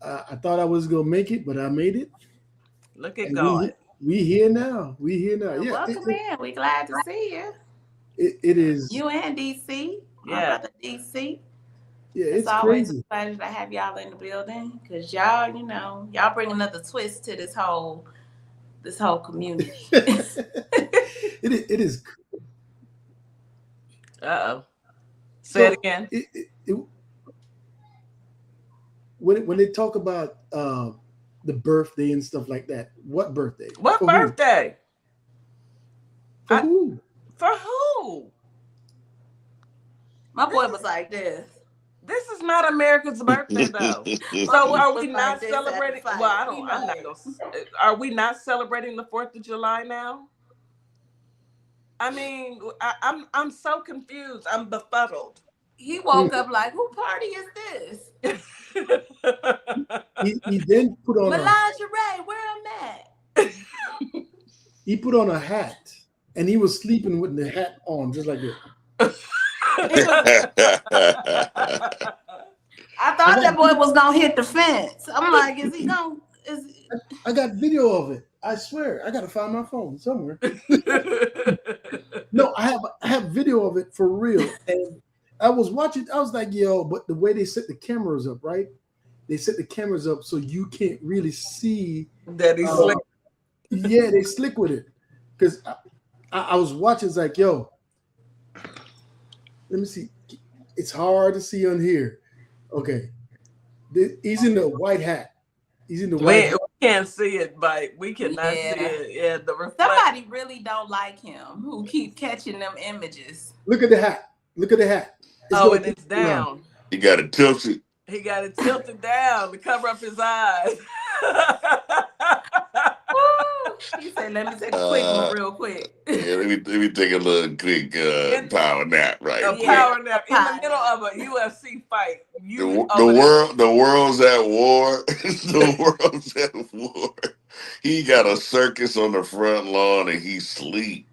I thought I was gonna make it, but I made it. Look at God. We here now. Yeah, welcome in. We glad to see you. It is. You and DC. My brother DC. Yeah, it's always crazy. A pleasure to have y'all in the building because y'all bring another twist to this whole community. It is. Uh-oh. Say it again. When they talk about the birthday and stuff like that, what birthday? What birthday? For who? For who? My boy was like this. This is not America's birthday, though. So are we not celebrating? Well, I'm not gonna. Are we not celebrating the 4th of July now? I mean, I'm so confused. I'm befuddled. He woke up like, who party is this? he then put on lingerie. Where I'm at? He put on a hat, and he was sleeping with the hat on, just like this. I thought that boy was gonna hit the fence. I'm like, is he gonna? I got video of it. I swear, I gotta find my phone somewhere. No, I have video of it for real. And I was watching. I was like, yo, but the way they set the cameras up, right? They set the cameras up so you can't really see that he's slick. Yeah, they slick with it. Because I was watching. It's like, yo, let me see. It's hard to see on here. Okay, he's in the white hat. He's in the white hat. We can't see it, but we cannot see it. Yeah, the reflect. Somebody really don't like him who keep catching them images. Look at the hat. Look at the hat. And it's down. He got it tilted. He got it tilted down to cover up his eyes. He said, "Let me take a quick one, real quick." Yeah, let me take a little quick power nap, right? A power nap in the middle of a UFC fight. The world's at war. The world's at war. He got a circus on the front lawn and he sleep.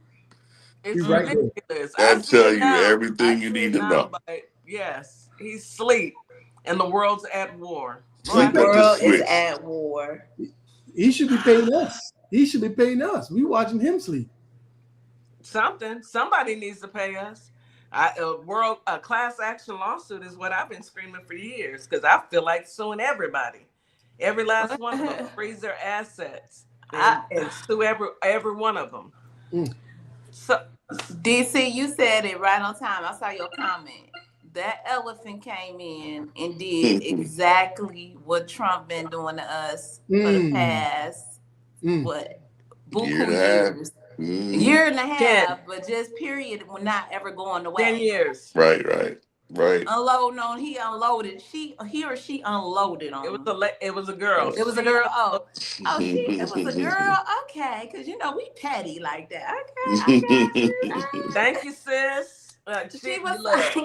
It's ridiculous. I tell you everything you need to know. Yes, he's sleep, and the world's at war. The world is at war. He should be paying us. He should be paying us. We watching him sleep. Somebody needs to pay us. A class action lawsuit is what I've been screaming for years because I feel like suing everybody. Every last one of them, freeze their assets and sue every one of them. So, DC, you said it right on time. I saw your comment. That elephant came in and did exactly what Trump been doing to us for the past years. Year and a half, but just period, we're not ever going away. 10 years. Right. Unloading on, he unloaded. He or she unloaded on. It was a girl. It was a girl. It was a girl. Okay, because we petty like that. Okay. Thank you, sis. She was like,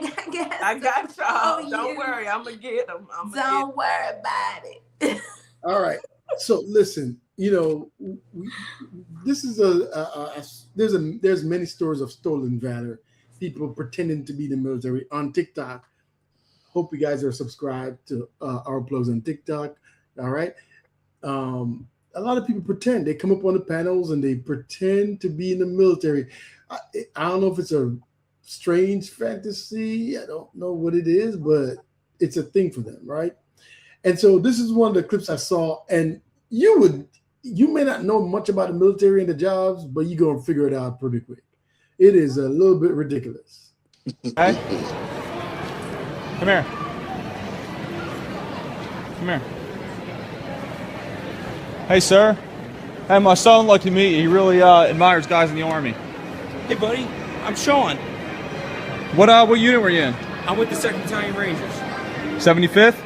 I got y'all. Don't worry, I'm gonna get them. Don't worry about it. All right. So listen, this is there's many stories of stolen valor. People pretending to be the military on TikTok. Hope you guys are subscribed to Our Plugs on TikTok. All right. A lot of people pretend. They come up on the panels and they pretend to be in the military. I don't know if it's a strange fantasy. I don't know what it is, but it's a thing for them, right? And so this is one of the clips I saw, and you may not know much about the military and the jobs, but you're gonna figure it out pretty quick. It is a little bit ridiculous. Hey, come here. Come here. Hey, sir. Hey, my son would like to meet you. He really admires guys in the Army. Hey, buddy. I'm Sean. What unit were you in? I'm with the 2nd Battalion Rangers. 75th?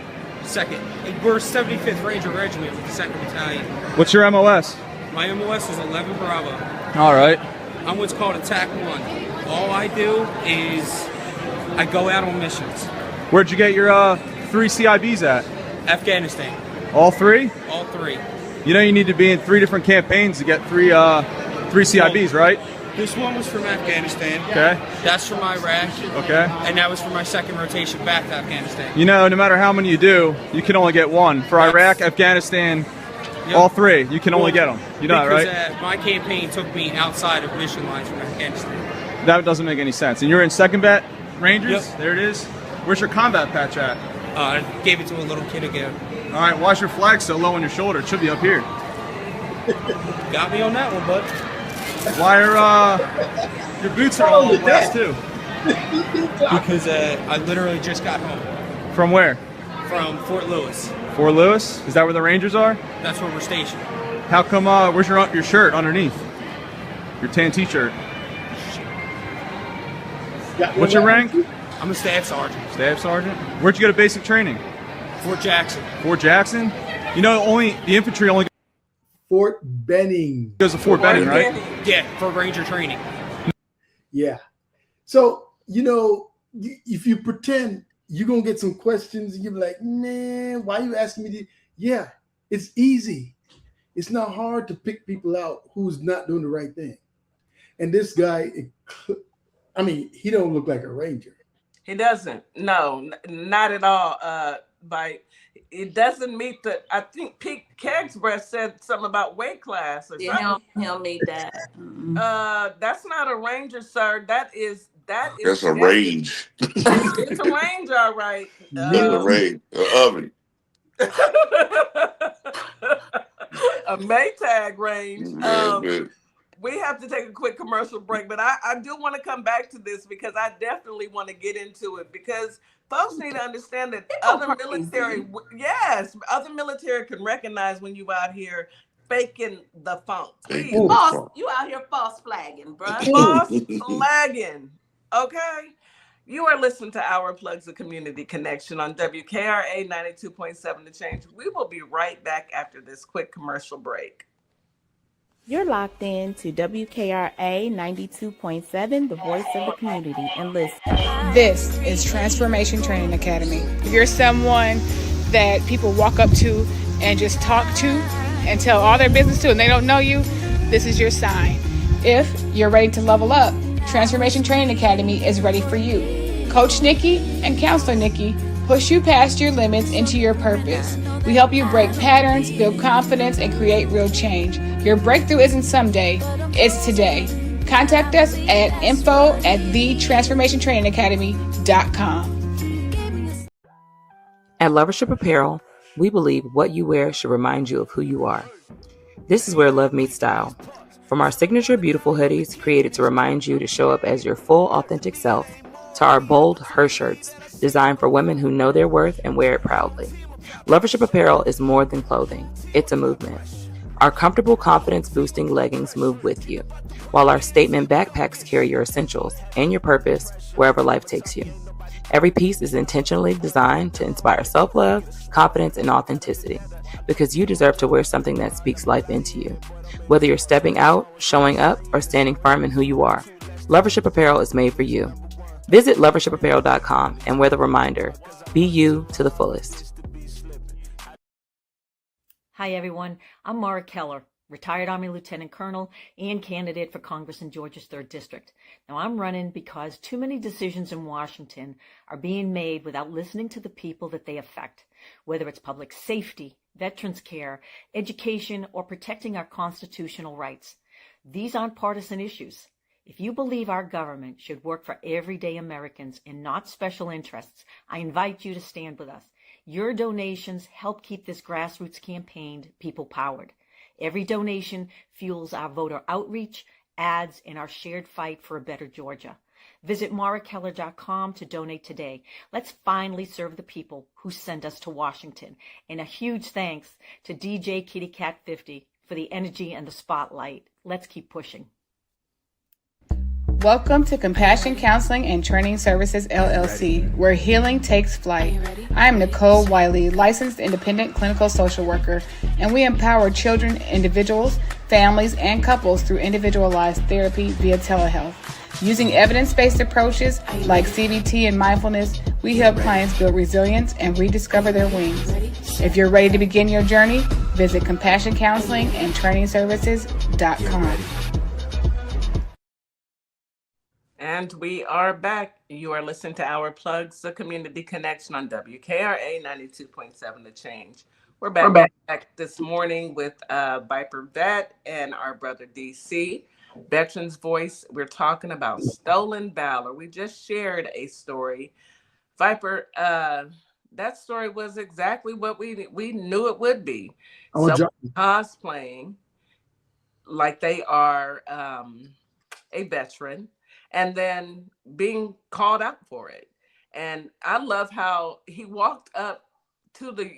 2nd. We're 75th Ranger Regiment with the 2nd Battalion. What's your MOS? My MOS is 11 Bravo. All right. I'm what's called Attack 1. All I do is I go out on missions. Where'd you get your 3 CIBs at? Afghanistan. All 3? All 3. You know you need to be in 3 different campaigns to get 3 CIBs, right? This one was from Afghanistan. Okay. That's from Iraq. Okay. And that was for my second rotation back to Afghanistan. You know, no matter how many you do, you can only get 1. For Iraq, Afghanistan, Yep. all 3, you can only get them. You know that, right? Because my campaign took me outside of mission lines from Afghanistan. That doesn't make any sense. And you're in 2nd Bet Rangers? Yep. There it is. Where's your combat patch at? I gave it to a little kid again. All right, why's your flag so low on your shoulder? It should be up here. Got me on that one, bud. Why are your boots are all over glass too? Because I literally just got home. From where? From Fort Lewis. Fort Lewis? Is that where the Rangers are? That's where we're stationed. How come, where's your shirt underneath? Your tan t-shirt. What's your rank? I'm a staff sergeant. Staff sergeant? Where'd you go to basic training? Fort Jackson. Fort Jackson? You know, the infantry only Fort Benning. goes to Fort Benning, right? Yeah, for Ranger training. Yeah. So, you know, if you pretend you're going to get some questions and you're like, man, why are you asking me? Yeah, it's easy. It's not hard to pick people out who's not doing the right thing. And this guy, I mean, he don't look like a Ranger. He doesn't. No, not at all. But it doesn't meet the. I think Pete Kegsbreath said something about weight class or something. He'll meet that. That's not a Ranger, sir. That's a range. It's a range, all right. It's a range. Oven. A Maytag range. Man. We have to take a quick commercial break, but I do want to come back to this because I definitely want to get into it because folks need to understand that other military can recognize when you out here faking the funk. You out here false flagging, bro. False flagging. Okay. You are listening to Our Plugs, the Community Connection on WKRA 92.7 The Change. We will be right back after this quick commercial break. You're locked in to WKRA 92.7, the voice of the community, and listen. This is Transformation Training Academy. If you're someone that people walk up to and just talk to and tell all their business to and they don't know you, this is your sign. If you're ready to level up, Transformation Training Academy is ready for you. Coach Nikki and Counselor Nikki push you past your limits into your purpose. We help you break patterns, build confidence, and create real change. Your breakthrough isn't someday, it's today. Contact us at info@thetransformationtrainingacademy.com. At Lovership Apparel, we believe what you wear should remind you of who you are. This is where love meets style. From our signature beautiful hoodies created to remind you to show up as your full authentic self, to our bold Her shirts designed for women who know their worth and wear it proudly. Lovership Apparel is more than clothing, it's a movement. Our comfortable confidence-boosting leggings move with you, while our statement backpacks carry your essentials and your purpose wherever life takes you. Every piece is intentionally designed to inspire self-love, confidence, and authenticity, because you deserve to wear something that speaks life into you. Whether you're stepping out, showing up, or standing firm in who you are, Lovership Apparel is made for you. Visit lovershipapparel.com and wear the reminder, be you to the fullest. Hi, everyone. I'm Mara Keller, retired Army Lieutenant Colonel and candidate for Congress in Georgia's 3rd District. Now, I'm running because too many decisions in Washington are being made without listening to the people that they affect, whether it's public safety, veterans care, education, or protecting our constitutional rights. These aren't partisan issues. If you believe our government should work for everyday Americans and not special interests, I invite you to stand with us. Your donations help keep this grassroots campaign people-powered. Every donation fuels our voter outreach, ads, and our shared fight for a better Georgia. Visit marakeller.com to donate today. Let's finally serve the people who send us to Washington. And a huge thanks to DJ Kitty Cat 50 for the energy and the spotlight. Let's keep pushing. Welcome to Compassion Counseling and Training Services, LLC, where healing takes flight. I am Nicole Wiley, licensed independent clinical social worker, and we empower children, individuals, families, and couples through individualized therapy via telehealth. Using evidence-based approaches like CBT and mindfulness, we help clients build resilience and rediscover their wings. If you're ready to begin your journey, visit CompassionCounselingAndTrainingServices.com. And we are back. You are listening to Our Plugs, the community connection on WKRA 92.7 The Change. We're back this morning with viper.vet and our brother DC, Veterans Voice. We're talking about stolen valor. We just shared a story. Viper, that story was exactly what we knew it would be. So cosplaying like they are a veteran, and then being called out for it. And I love how he walked up to the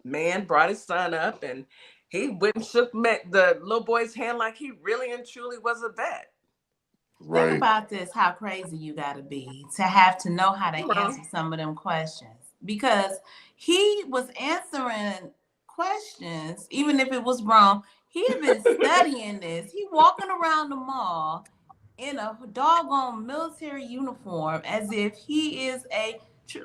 man brought his son up, and he went and shook the little boy's hand like he really and truly was a vet. Right. Think about this, how crazy you got to be to have to know how to answer some of them questions. Because he was answering questions, even if it was wrong. He had been studying this. He walking around the mall in a doggone military uniform as if he is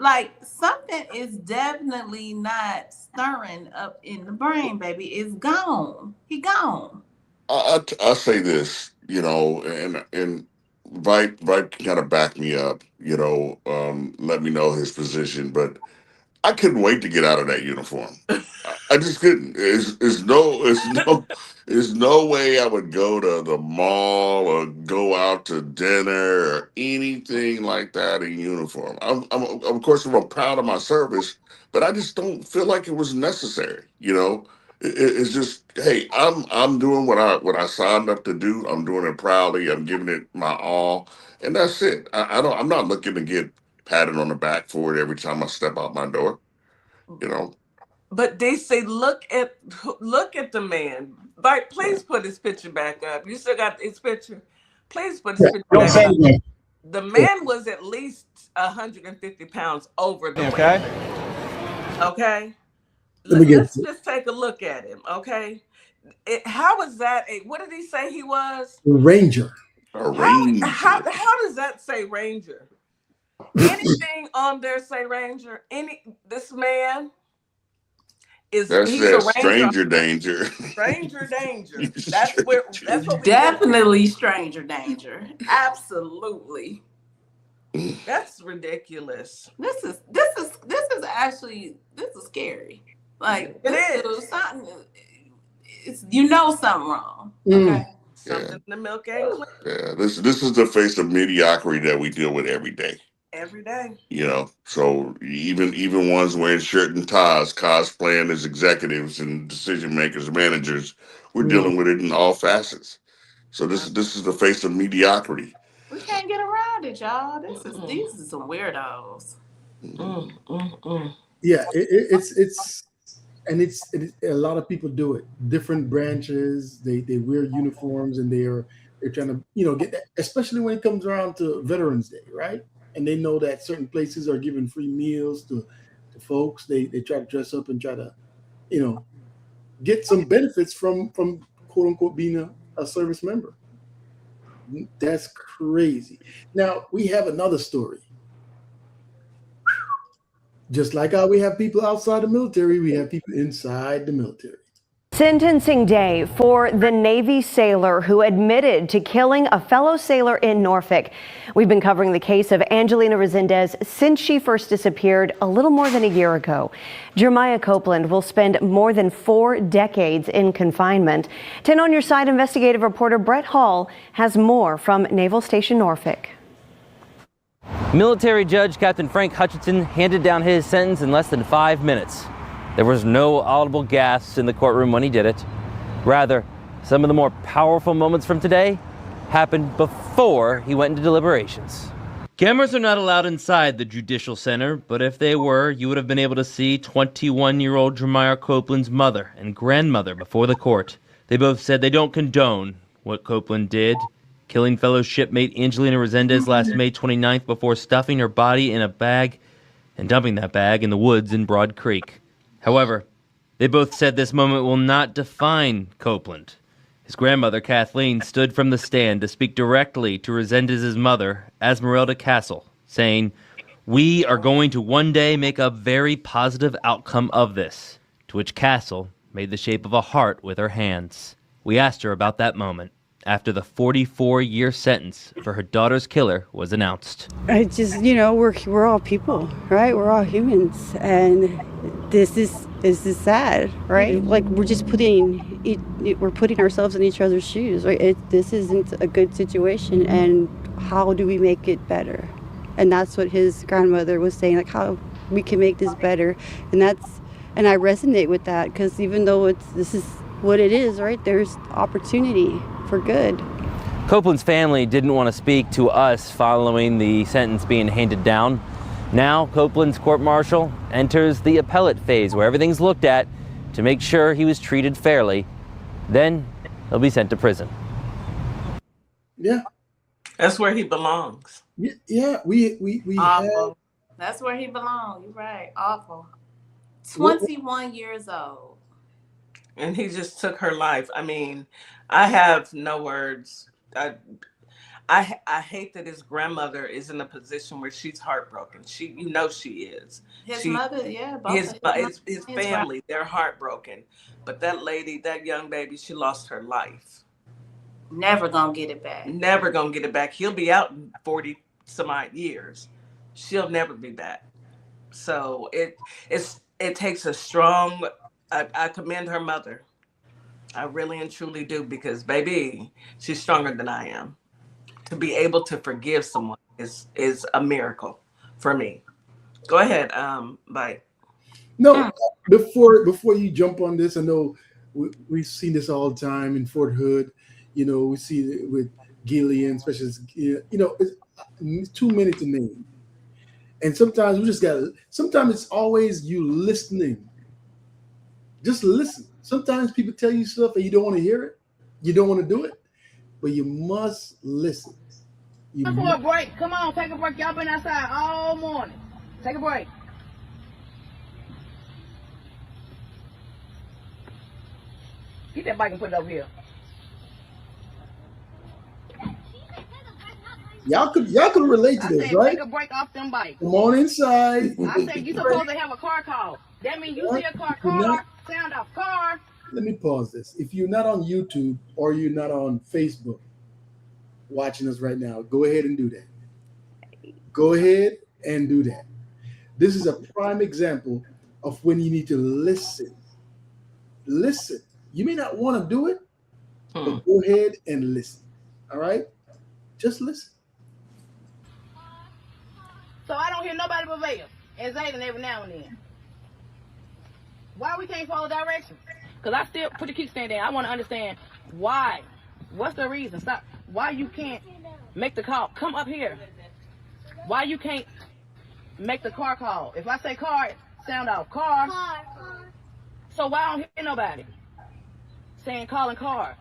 like something is definitely not stirring up in the brain, baby. It's gone. He gone. I'll say this, and Vite kind of backed me up, let me know his position, but I couldn't wait to get out of that uniform. I just couldn't. There's no way I would go to the mall or go out to dinner or anything like that in uniform. Of course, I'm proud of my service, but I just don't feel like it was necessary. It's just, hey, I'm doing what I signed up to do. I'm doing it proudly. I'm giving it my all, and that's it. I'm not looking to get patted on the back for it every time I step out my door. But DC, look at the man. Like, please put his picture back up. You still got his picture. Please put his picture back up. The man was at least 150 pounds over the weight. Okay. Let's just take a look at him. Okay. How is that? What did he say he was? A ranger. How does that say ranger? Anything on there say ranger? This man he's a ranger. Stranger danger. Stranger danger. That's what we definitely stranger danger. Absolutely. That's ridiculous. This is scary. Like it is something. Something wrong. Okay. Something in the milk ain't clean. Yeah, this is the face of mediocrity that we deal with every day. Every day. So even ones wearing shirt and ties, cosplaying as executives and decision makers, managers, we're dealing with it in all facets. So this is the face of mediocrity. We can't get around it, y'all. These are some weirdos. Yeah, it's a lot of people do it. Different branches, they wear uniforms, and they're trying to get that, especially when it comes around to Veterans Day, right? And they know that certain places are giving free meals to folks. They try to dress up and try to, get some benefits from quote unquote being a service member. That's crazy. Now we have another story. Just like how we have people outside the military, we have people inside the military. Sentencing day for the Navy sailor who admitted to killing a fellow sailor in Norfolk. We've been covering the case of Angelina Resendez since she first disappeared a little more than a year ago. Jeremiah Copeland will spend more than 4 decades in confinement. 10 on Your Side investigative reporter Brett Hall has more from Naval Station Norfolk. Military Judge Captain Frank Hutchinson handed down his sentence in less than 5 minutes. There was no audible gasps in the courtroom when he did it. Rather, some of the more powerful moments from today happened before he went into deliberations. Cameras are not allowed inside the Judicial Center, but if they were, you would have been able to see 21-year-old Jeremiah Copeland's mother and grandmother before the court. They both said they don't condone what Copeland did, killing fellow shipmate Angelina Resendez last May 29th before stuffing her body in a bag and dumping that bag in the woods in Broad Creek. However, They both said this moment will not define Copeland. His grandmother, Kathleen, stood from the stand to speak directly to Resendez's mother, Esmeralda Castle, saying, "We are going to one day make a very positive outcome of this," to which Castle made the shape of a heart with her hands. We asked her about that moment after the 44-year sentence for her daughter's killer was announced. I just, we're all people, right? We're all humans, and this is sad, right? Like we're just putting ourselves in each other's shoes, right? This isn't a good situation, and how do we make it better? And that's what his grandmother was saying, like how we can make this better, and I resonate with that because even though this is what it is, right? There's opportunity for good. Copeland's family didn't want to speak to us following the sentence being handed down. Now, Copeland's court-martial enters the appellate phase where everything's looked at to make sure he was treated fairly. Then he'll be sent to prison. Yeah. That's where he belongs. Yeah, we awful. That's where he belongs. You're right. Awful. 21 years old. And he just took her life. I mean, I have no words. I hate that his grandmother is in a position where she's heartbroken. She is. His mother, yeah. His family, they're heartbroken. But that lady, that young baby, she lost her life. Never gonna get it back. Never gonna get it back. He'll be out in 40 some odd years. She'll never be back. So it takes a strong. I commend her mother. I really and truly do, because baby, she's stronger than I am. To be able to forgive someone is a miracle for me. Go ahead, bye. No, before you jump on this, I know we've seen this all the time in Fort Hood. We see it with Gillian, especially. It's too many to name. And sometimes sometimes it's always you listening. Just listen. Sometimes people tell you stuff and you don't want to hear it. You don't want to do it, but you must listen. Come for a break. Come on, take a break. Y'all been outside all morning. Take a break. Get that bike and put it over here. Y'all could relate to this, right? Take a break off them bikes. Come on inside. I said you're supposed to have a car call. That means you see a car, sound off car. Let me pause this. If you're not on YouTube or you're not on Facebook watching us right now, go ahead and do that. Go ahead and do that. This is a prime example of when you need to listen. Listen. You may not want to do it, but go ahead and listen. All right? Just listen. So I don't hear nobody but Valor and Zayden every now and then. Why we can't follow directions? Because I still put the kickstand in. I want to understand why. What's the reason? Stop. Why you can't make the call? Come up here. Why you can't make the car call? If I say car, sound off. Car. So why I don't hear nobody saying calling car?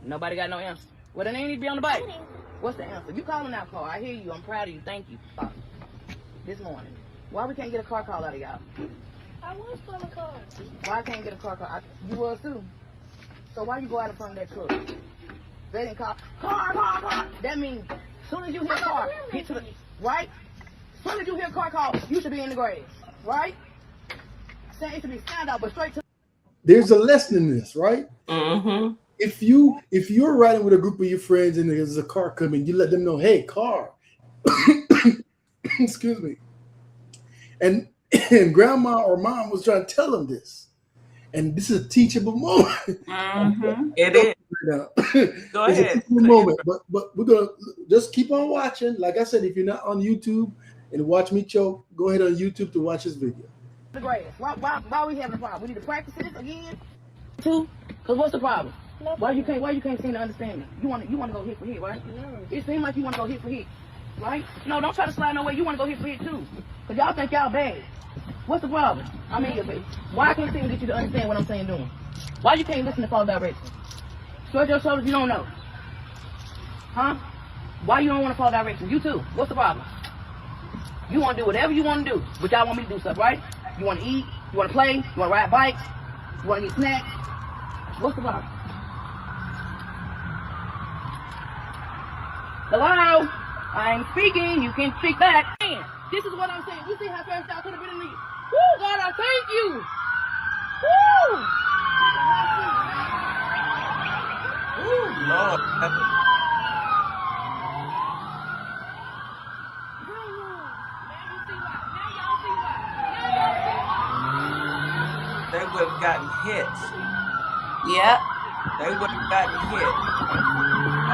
Nobody got no answer. Well, then they need to be on the bike. What's the answer? You calling out car. I hear you. I'm proud of you. Thank you. This morning. Why we can't get a car call out of y'all? I was calling car. Why I can't get a car call? You was too. So why you go out in front of that truck? They didn't call. Car. That means as soon as you hear car, get to the right. As soon as you hear car call, you should be in the grave. Right? Saying it should be sound out, but straight to. There's a lesson in this, right? Mm-hmm. If you're riding with a group of your friends and there's a car coming, you let them know, hey, car. Excuse me. And grandma or mom was trying to tell them this. And this is a teachable moment. Mm-hmm. It is. Go ahead. Moment. But we're going to just keep on watching. Like I said, if you're not on YouTube and watch me choke, go ahead on YouTube to watch this video. The grave. Why we having a problem? We need to practice this again? Too? Because what's the problem? Why you can't seem to understand me? You want to go hit for hit, right? No. It seems like you want to go hit for hit, right? No, don't try to slide no way. You want to go hit for hit too, because y'all think y'all bad. What's the problem? I mean, why I can't seem to get you to understand what I'm saying doing? Why you can't listen to follow directions? Shrug your shoulders. You don't know, huh? Why you don't want to follow directions? You too. What's the problem? You want to do whatever you want to do, but y'all want me to do stuff, right? You want to eat? You want to play? You want to ride bikes? You want to eat snacks? What's the problem? Hello? I'm speaking. You can speak back. Man, this is what I'm saying. You see how fast y'all could have been in the... Woo, God, I thank you. Woo! Ooh, Lord. They would have gotten hit. Yep. They would have gotten hit.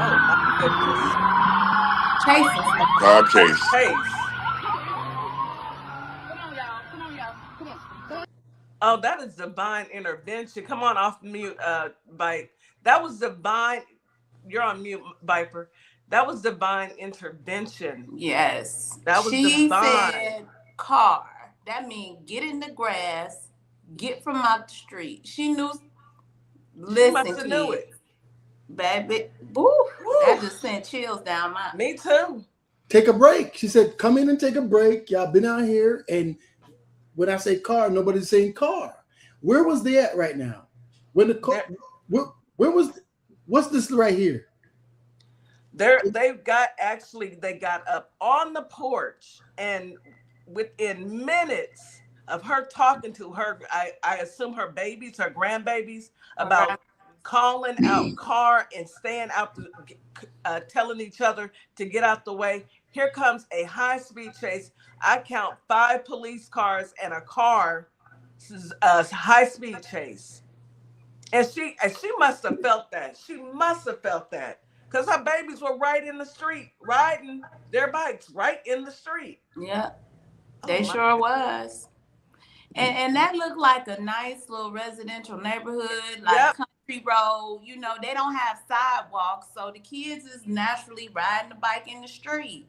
Oh my goodness. Chasing stuff. Car chase. Oh, that is divine intervention. Come on off mute, Bite. That was divine. You're on mute, Viper. That was divine intervention. Yes. That was she divine. said car. That means get in the grass, get from out the street. She knew. Listen, kids. Knew it. Baby, woo, that just sent chills down my. Me too. Take a break. She said, come in and take a break. Y'all been out here, and when I say car, nobody's saying car. Where was they at right now? When the car, where was, what's this right here? They got up on the porch, and within minutes of her talking to her, I assume her babies, her grandbabies, about calling out car and staying out, telling each other to get out the way. Here comes a high-speed chase. I count 5 police cars and a car, a high-speed chase. And she must have felt that. She must have felt that. Because her babies were right in the street, riding their bikes right in the street. Yeah, they sure was. And that looked like a nice little residential neighborhood, like country road. You know, they don't have sidewalks, so the kids is naturally riding the bike in the street.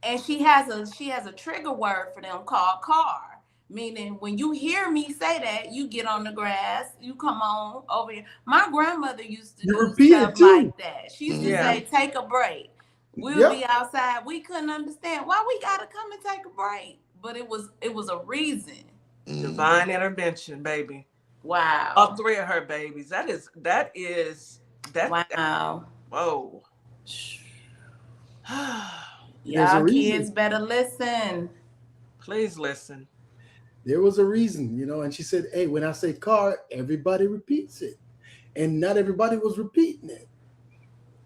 And she has a trigger word for them called car. Meaning when you hear me say that, you get on the grass, you come on over here. My grandmother used to do stuff like that. She used to say, take a break. We'll be outside. We couldn't understand why we gotta come and take a break. But it was a reason. Divine intervention, baby. Wow. All 3 of her babies. That is wow. Whoa. Y'all kids better listen. Please listen. There was a reason, you know, and she said, hey, when I say car, everybody repeats it. And not everybody was repeating it.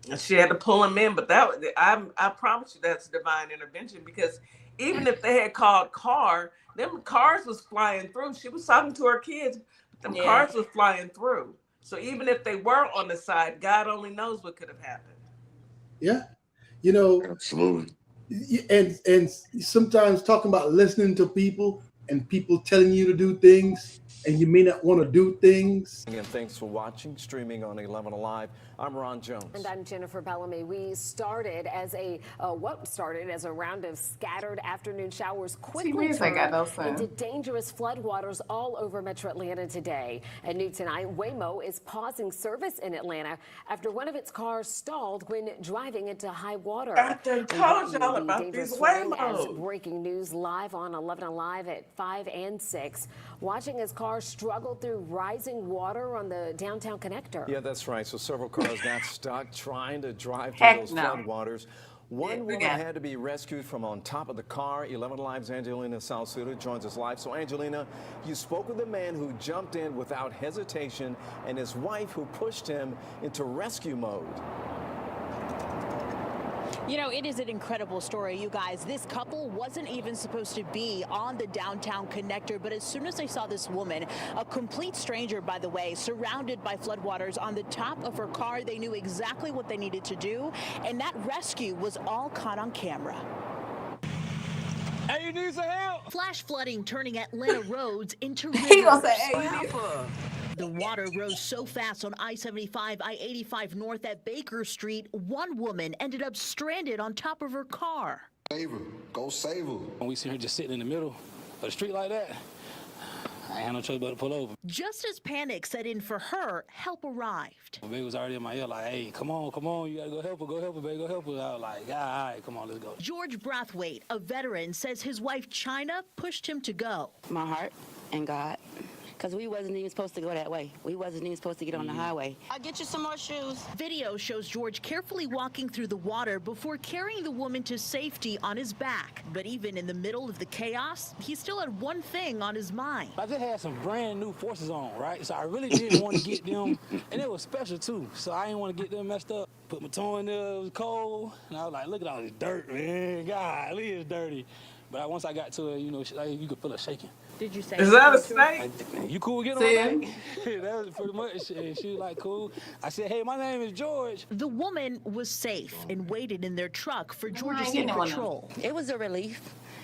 And she had to pull them in, but I promise you that's divine intervention, because even if they had called car, them cars was flying through. She was talking to her kids, but them cars was flying through. So even if they were on the side, God only knows what could have happened. Yeah. You know, absolutely. And sometimes talking about listening to people and people telling you to do things, and you may not want to do things. Again, thanks for watching, streaming on 11 Alive. I'm Ron Jones. And I'm Jennifer Bellamy. We started as what started as a round of scattered afternoon showers quickly turned into dangerous floodwaters all over Metro Atlanta today. At noon tonight, Waymo is pausing service in Atlanta after one of its cars stalled when driving into high water. I told y'all about these Waymos. Breaking news live on 11 Alive at 5 and 6. Watching as cars struggle through rising water on the downtown connector. Yeah, that's right. So several cars got stuck trying to drive through those floodwaters. One woman had to be rescued from on top of the car. 11 Alive's Angelina Salsuda joins us live. So, Angelina, you spoke with the man who jumped in without hesitation and his wife who pushed him into rescue mode. You know, it is an incredible story, you guys. This couple wasn't even supposed to be on the downtown connector, but as soon as they saw this woman, a complete stranger, by the way, surrounded by floodwaters on the top of her car, they knew exactly what they needed to do, and that rescue was all caught on camera. Hey, you need some help? Flash flooding turning Atlanta roads into rivers. He gonna say, hey, help her. The water rose so fast on I-75, I-85 north at Baker Street, one woman ended up stranded on top of her car. Save her. Go save her. When we see her just sitting in the middle of the street like that, I had no choice but to pull over. Just as panic set in for her, help arrived. My baby was already in my ear like, hey, come on, you gotta go help her, baby, go help her. I was like, all right, come on, let's go. George Brathwaite, a veteran, says his wife China pushed him to go. My heart, and God. Because we wasn't even supposed to go that way. We wasn't even supposed to get on the highway. I'll get you some more shoes. Video shows George carefully walking through the water before carrying the woman to safety on his back. But even in the middle of the chaos, he still had one thing on his mind. I just had some brand new forces on, right? So I really didn't want to get them, and it was special too. So I didn't want to get them messed up. Put my toe in there, it was cold, and I was like, look at all this dirt, man. God, it's dirty. But once I got to it, you know, you could feel it shaking. Did you say? Is that a snake? You cool with getting on that? That was pretty much. She was like, cool. I said, hey, my name is George. The woman was safe and waited in their truck for George's patrol. It was a relief.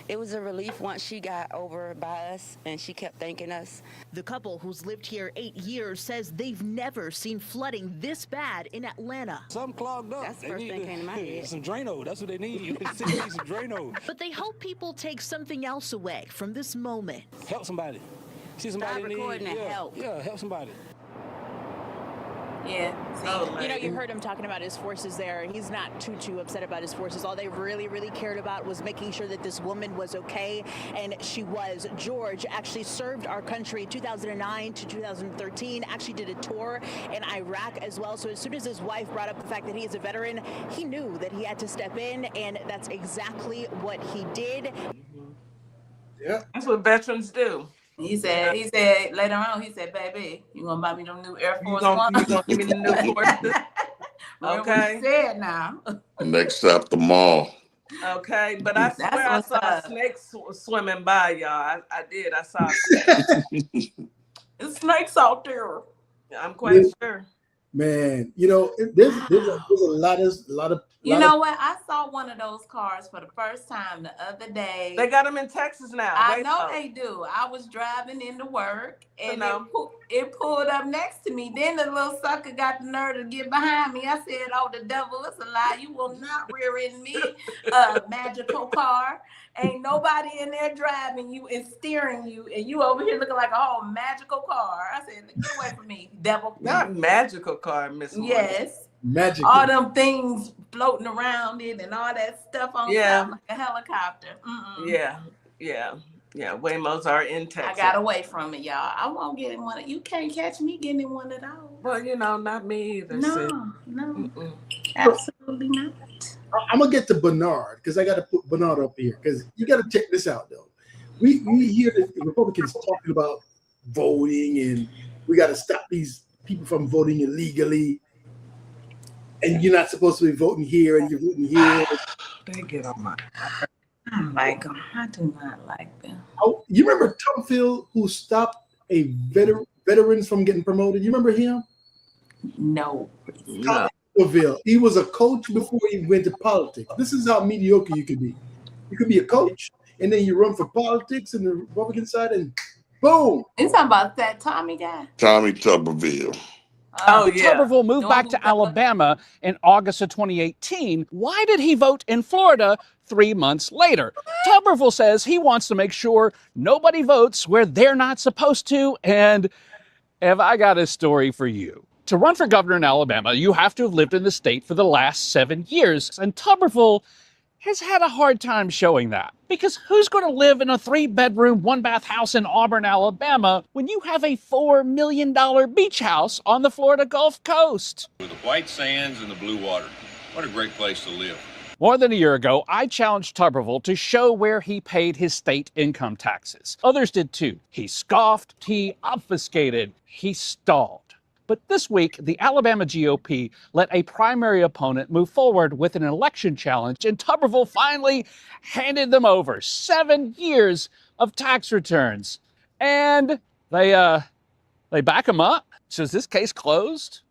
It was a relief once she got over by us and she kept thanking us. The couple who's lived here 8 years says they've never seen flooding this bad in Atlanta. Something clogged up. That's the first thing came to my head. Some Drano. That's what they need. They need some Drano. But they hope people take something else away from this moment. Help somebody. See somebody Stop recording and help. Yeah, help somebody. Yeah. You know, you heard him talking about his forces there. He's not too upset about his forces. All they really cared about was making sure that this woman was okay, and she was. George actually served our country 2009 to 2013, actually did a tour in Iraq as well. So as soon as his wife brought up the fact that he is a veteran, he knew that he had to step in, and that's exactly what he did. Yeah. That's what veterans do. He said later on, he said, baby, you gonna buy me them new Air Force One? You gonna give me the new forces? Okay. He said now. Next up, the mall. Okay, but I swear I saw snakes swimming by, y'all. I did. I saw There's snakes out there. I'm quite sure. Man, you know, there's a lot of. You know what? I saw one of those cars for the first time the other day. They got them in Texas now. I know they do. I was driving into work and it pulled up next to me. Then the little sucker got the nerve to get behind me. I said, oh, the devil is a lie. You will not rear end me. Magical car. Ain't nobody in there driving you and steering you. And you over here looking like a whole magical car. I said, get away from me, devil. Not magical car, Miss Morgan. Yes. Magic. All them things floating around it and all that stuff on top like a helicopter. Yeah. Waymos are in Texas. I got away from it, y'all. I won't get in one. You can't catch me getting in one of those. Well, you know, not me either. No, absolutely not. I'm gonna get to Bernard because I got to put Bernard up here because you got to check this out though. We hear the Republicans talking about voting and we got to stop these people from voting illegally. And you're not supposed to be voting here, and you're voting here. They get on my. I like them. I do not like them. Oh, you remember Tubfield, who stopped a veterans from getting promoted? You remember him? No. Tubfield. He was a coach before he went to politics. This is how mediocre you could be. You could be a coach, and then you run for politics in the Republican side, and boom. You talking about that Tommy guy? Tommy Tuberville. Tuberville moved back to Alabama in August of 2018. Why did he vote in Florida 3 months later? Tuberville says he wants to make sure nobody votes where they're not supposed to. And have I got a story for you? To run for governor in Alabama, you have to have lived in the state for the last 7 years. And Tuberville has had a hard time showing that. Because who's going to live in a 3-bedroom, 1-bath house in Auburn, Alabama, when you have a $4 million beach house on the Florida Gulf Coast? With the white sands and the blue water. What a great place to live. More than a year ago, I challenged Tuberville to show where he paid his state income taxes. Others did too. He scoffed, he obfuscated, he stalled. But this week, the Alabama GOP let a primary opponent move forward with an election challenge, and Tuberville finally handed them over 7 years of tax returns. And they back him up. So is this case closed?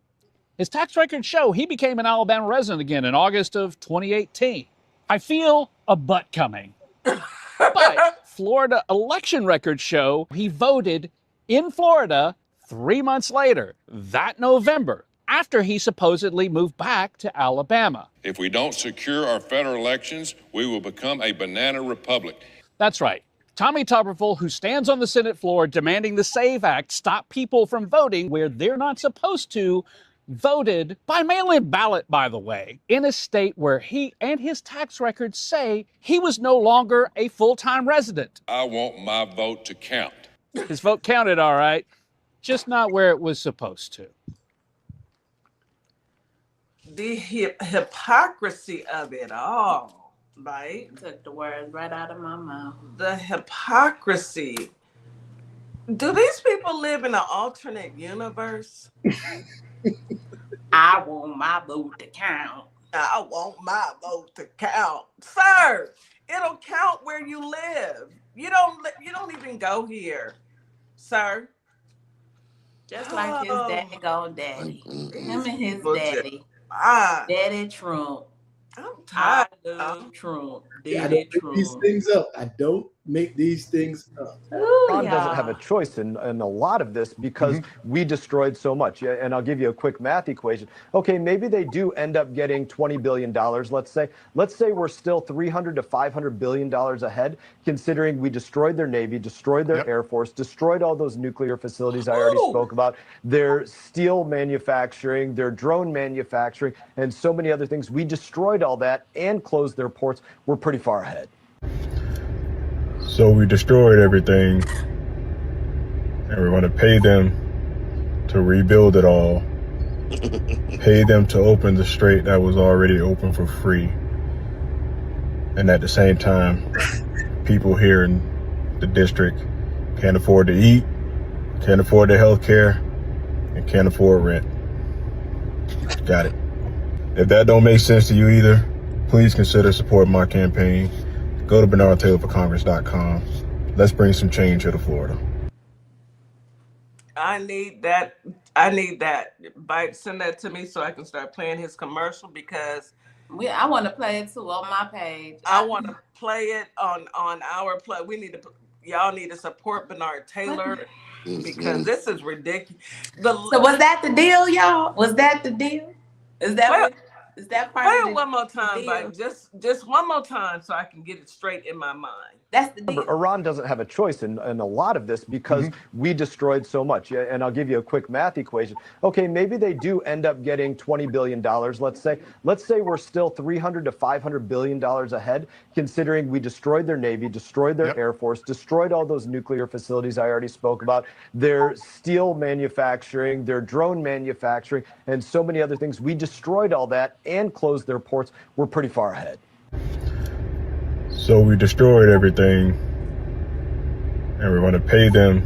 His tax records show he became an Alabama resident again in August of 2018. I feel a butt coming. But Florida election records show he voted in Florida 3 months later, that November, after he supposedly moved back to Alabama. If we don't secure our federal elections, we will become a banana republic. That's right. Tommy Tuberville, who stands on the Senate floor demanding the SAVE Act stop people from voting where they're not supposed to, voted by mail-in ballot, by the way, in a state where he and his tax records say he was no longer a full-time resident. I want my vote to count. His vote counted all right, just not where it was supposed to. The hypocrisy of it all, right? Took the words right out of my mouth. The hypocrisy. Do these people live in an alternate universe? I want my vote to count. I want my vote to count. Sir, it'll count where you live. You don't even go here, sir. Just like his daggone daddy. Him and his daddy. Daddy Trump. I'm tired. I love Trump. I don't make these things up. I don't make these things up. Ron doesn't have a choice in a lot of this because we destroyed so much. And I'll give you a quick math equation. Okay, maybe they do end up getting $20 billion, let's say. Let's say we're still $300 to $500 billion ahead, considering we destroyed their Navy, destroyed their Air Force, destroyed all those nuclear facilities I already spoke about, their steel manufacturing, their drone manufacturing, and so many other things. We destroyed all that and closed their ports. We're pretty far ahead. So we destroyed everything, and we're going to pay them to rebuild it all, pay them to open the strait that was already open for free. And at the same time, people here in the district can't afford to eat, can't afford their health care, and can't afford rent. Got it. If that don't make sense to you either, please consider supporting my campaign. Go to BernardTaylorForCongress.com. Let's bring some change here to Florida. I need that. Send that to me so I can start playing his commercial because I want to play it too on my page. I want to play it on our plug. Y'all need to support Bernard Taylor because this is ridiculous. So was that the deal, y'all? Was that the deal? Is that part play of it one more time, Mike? Just one more time so I can get it straight in my mind. That's the deal. Iran doesn't have a choice in a lot of this because we destroyed so much. And I'll give you a quick math equation. Okay, maybe they do end up getting $20 billion, let's say. Let's say we're still $300 to $500 billion ahead, considering we destroyed their Navy, destroyed their Air Force, destroyed all those nuclear facilities I already spoke about, their steel manufacturing, their drone manufacturing, and so many other things. We destroyed all that and closed their ports. We're pretty far ahead. So we destroyed everything, and we're going to pay them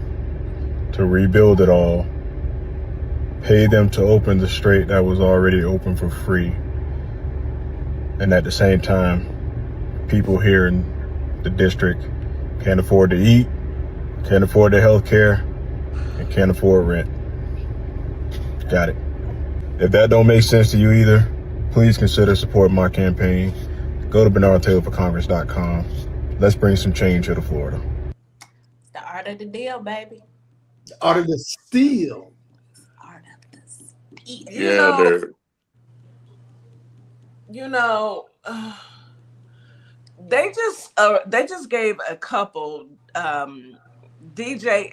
to rebuild it all, pay them to open the strait that was already open for free. And at the same time, people here in the district can't afford to eat, can't afford their health care, and can't afford rent. Got it. If that don't make sense to you either, please consider supporting my campaign. Go to BernardTaylorForCongress.com. Let's bring some change here to Florida. It's the art of the deal, baby. The art of the steal. Art of the steal. They just gave a couple, DJ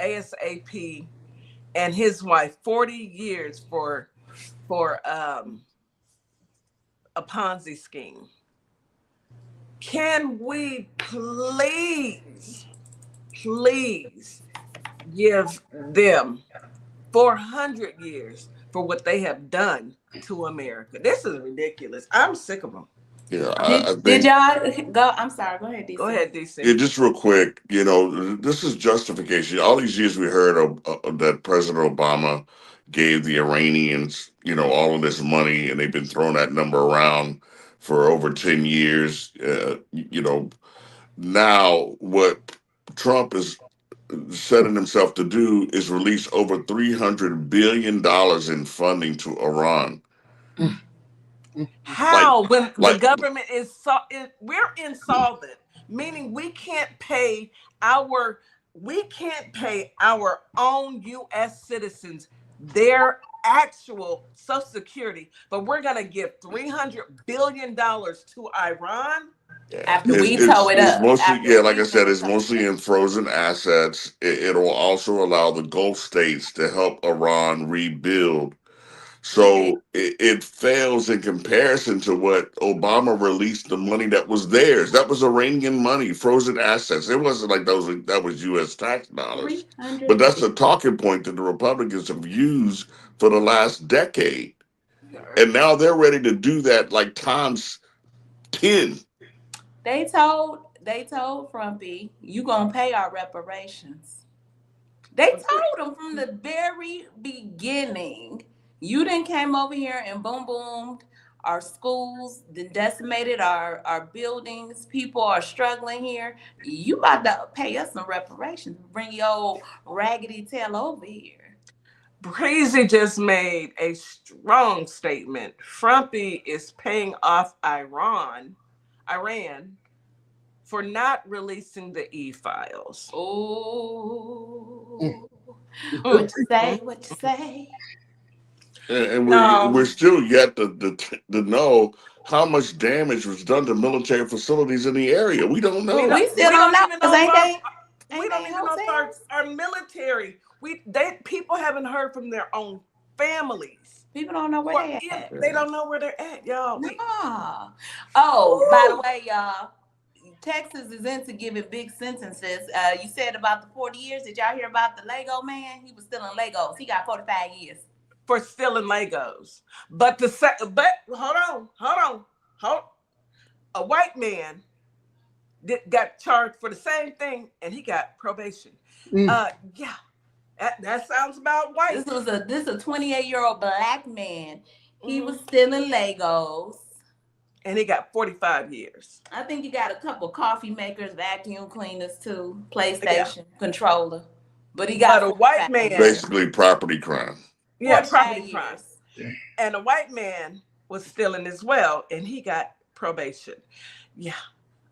ASAP and his wife 40 years for a Ponzi scheme. Can we please give them 400 years for what they have done to America? This is ridiculous. I'm sick of them. Yeah, did y'all go? I'm sorry. Go ahead, DC. Go ahead, DC. Yeah, just real quick. This is justification. All these years we heard of that President Obama gave the Iranians, all of this money, and they've been throwing that number around for over 10 years. Now what Trump is setting himself to do is release over $300 billion in funding to Iran. How when the government is we're insolvent, meaning we can't pay our own U.S. citizens their actual Social Security, but we're gonna give $300 billion to Iran. After we tow it up. Mostly, like I said, it's mostly in frozen assets. It'll also allow the Gulf states to help Iran rebuild. So it fails in comparison to what Obama released, the money that was theirs. That was Iranian money, frozen assets. It wasn't like that was U.S. tax dollars. But that's a talking point that the Republicans have used for the last decade. And now they're ready to do that like times 10. They told Frumpy, you gonna pay our reparations. They told him from the very beginning, you done came over here and boomed our schools, then decimated our buildings. People are struggling here. You about to pay us some reparations. Bring your old raggedy tail over here. Breezy just made a strong statement. Frumpy is paying off Iran for not releasing the e-files. Oh, what you say? What you say? And we're still yet to know how much damage was done to military facilities in the area. We don't know. We still don't know. We don't even know if our military. People haven't heard from their own families. People don't know where they at. They don't know where they're at, y'all. No. Oh, by the way, y'all, Texas is into giving big sentences. You said about the 40 years. Did y'all hear about the Lego man? He was stealing Legos. He got 45 years. For stealing Legos. But hold on. A white man got charged for the same thing and he got probation. Yeah. That sounds about white. This is a 28-year-old black man. He was stealing Legos. And he got 45 years. I think he got a couple coffee makers, vacuum cleaners too, PlayStation controller. But he got a white man. Basically property crime. Yeah, property crime. And a white man was stealing as well, and he got probation. Yeah.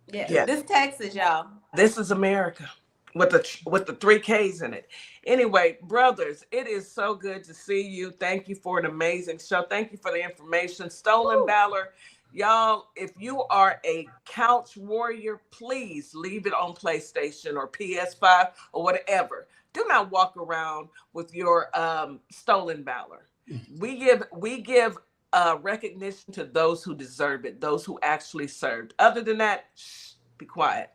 This Texas, y'all. This is America with the 3 Ks in it. Anyway, brothers, it is so good to see you. Thank you for an amazing show. Thank you for the information. Stolen Valor. Y'all, if you are a couch warrior, please leave it on PlayStation or PS5 or whatever. Do not walk around with your stolen valor. We give recognition to those who deserve it, those who actually served. Other than that, be quiet.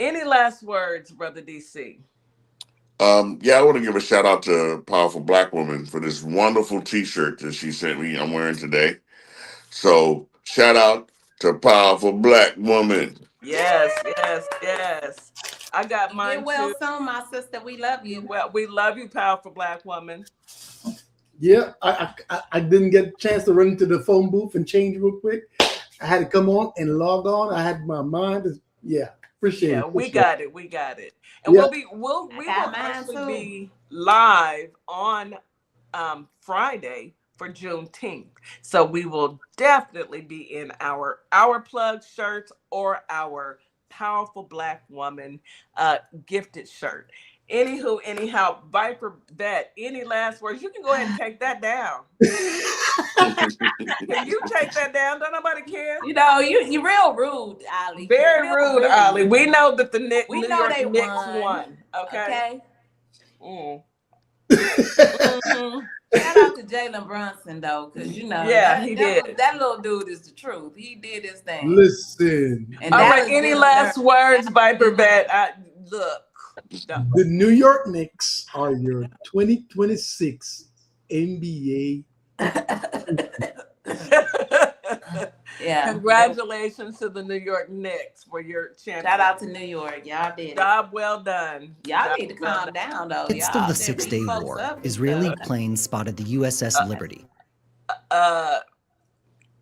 Any last words, Brother DC? I want to give a shout out to Powerful Black Woman for this wonderful T-shirt that she sent me. I'm wearing today. So shout out to Powerful Black Woman. Yes. I got mine too. Well, soon, my sister. We love you. Well, we love you, Powerful Black Woman. Yeah, I didn't get a chance to run into the phone booth and change real quick. I had to come on and log on. I had my mind. Appreciate it. We got it. And we will actually be live on Friday for Juneteenth. So we will definitely be in our plug shirts or our Powerful Black Woman gifted shirt. Anyhow, viper.vet, any last words? You can go ahead and take that down. Can you take that down? Don't nobody care. You know, you're real rude, Ali. Very rude, Ali. We know that the New York Knicks won. Okay. Shout out to Jalen Brunson though, because he did. That little dude is the truth. He did his thing. Listen. All right. Any last words, viper.vet? Look. The New York Knicks are your 2026 NBA. Congratulations to the New York Knicks for your champion. Shout out to New York. Y'all did. Job well done. Y'all need to calm down though. Midst of the Six-Day War, Israeli planes spotted the USS Liberty.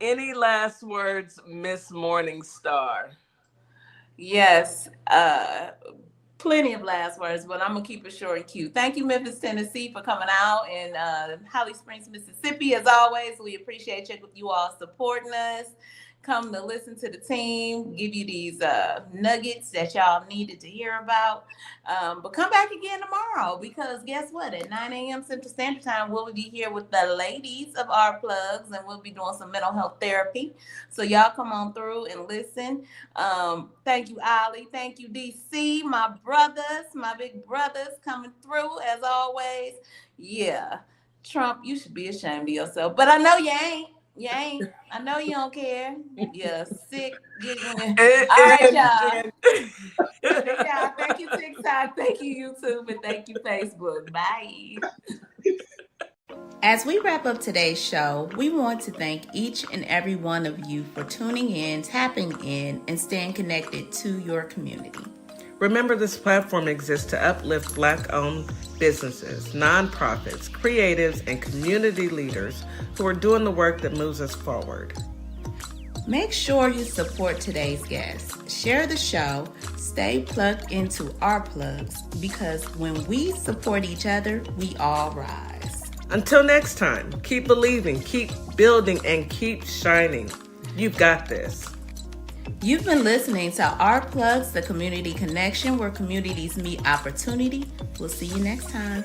Any last words, Miss Morningstar? Yes. Plenty of last words, but I'm gonna keep it short and cute. Thank you, Memphis, Tennessee, for coming out, and Holly Springs, Mississippi. As always, we appreciate you all supporting us. Come to listen to the team, give you these nuggets that y'all needed to hear about. But come back again tomorrow, because guess what? At 9 a.m. Central Standard Time, we'll be here with the ladies of Our Plugs, and we'll be doing some mental health therapy. So y'all come on through and listen. Thank you, Ali. Thank you, DC. My brothers, my big brothers coming through as always. Yeah. Trump, you should be ashamed of yourself. But I know you ain't. You ain't. I know you don't care. You're sick, giggling. All right, y'all. Yeah, thank you, TikTok. Thank you, YouTube. And thank you, Facebook. Bye. As we wrap up today's show, we want to thank each and every one of you for tuning in, tapping in, and staying connected to your community. Remember, this platform exists to uplift Black-owned businesses, nonprofits, creatives, and community leaders who are doing the work that moves us forward. Make sure you support today's guests. Share the show. Stay plugged into our plugs, because when we support each other, we all rise. Until next time, keep believing, keep building, and keep shining. You've got this. You've been listening to Our Plugs, the community connection where communities meet opportunity. We'll see you next time.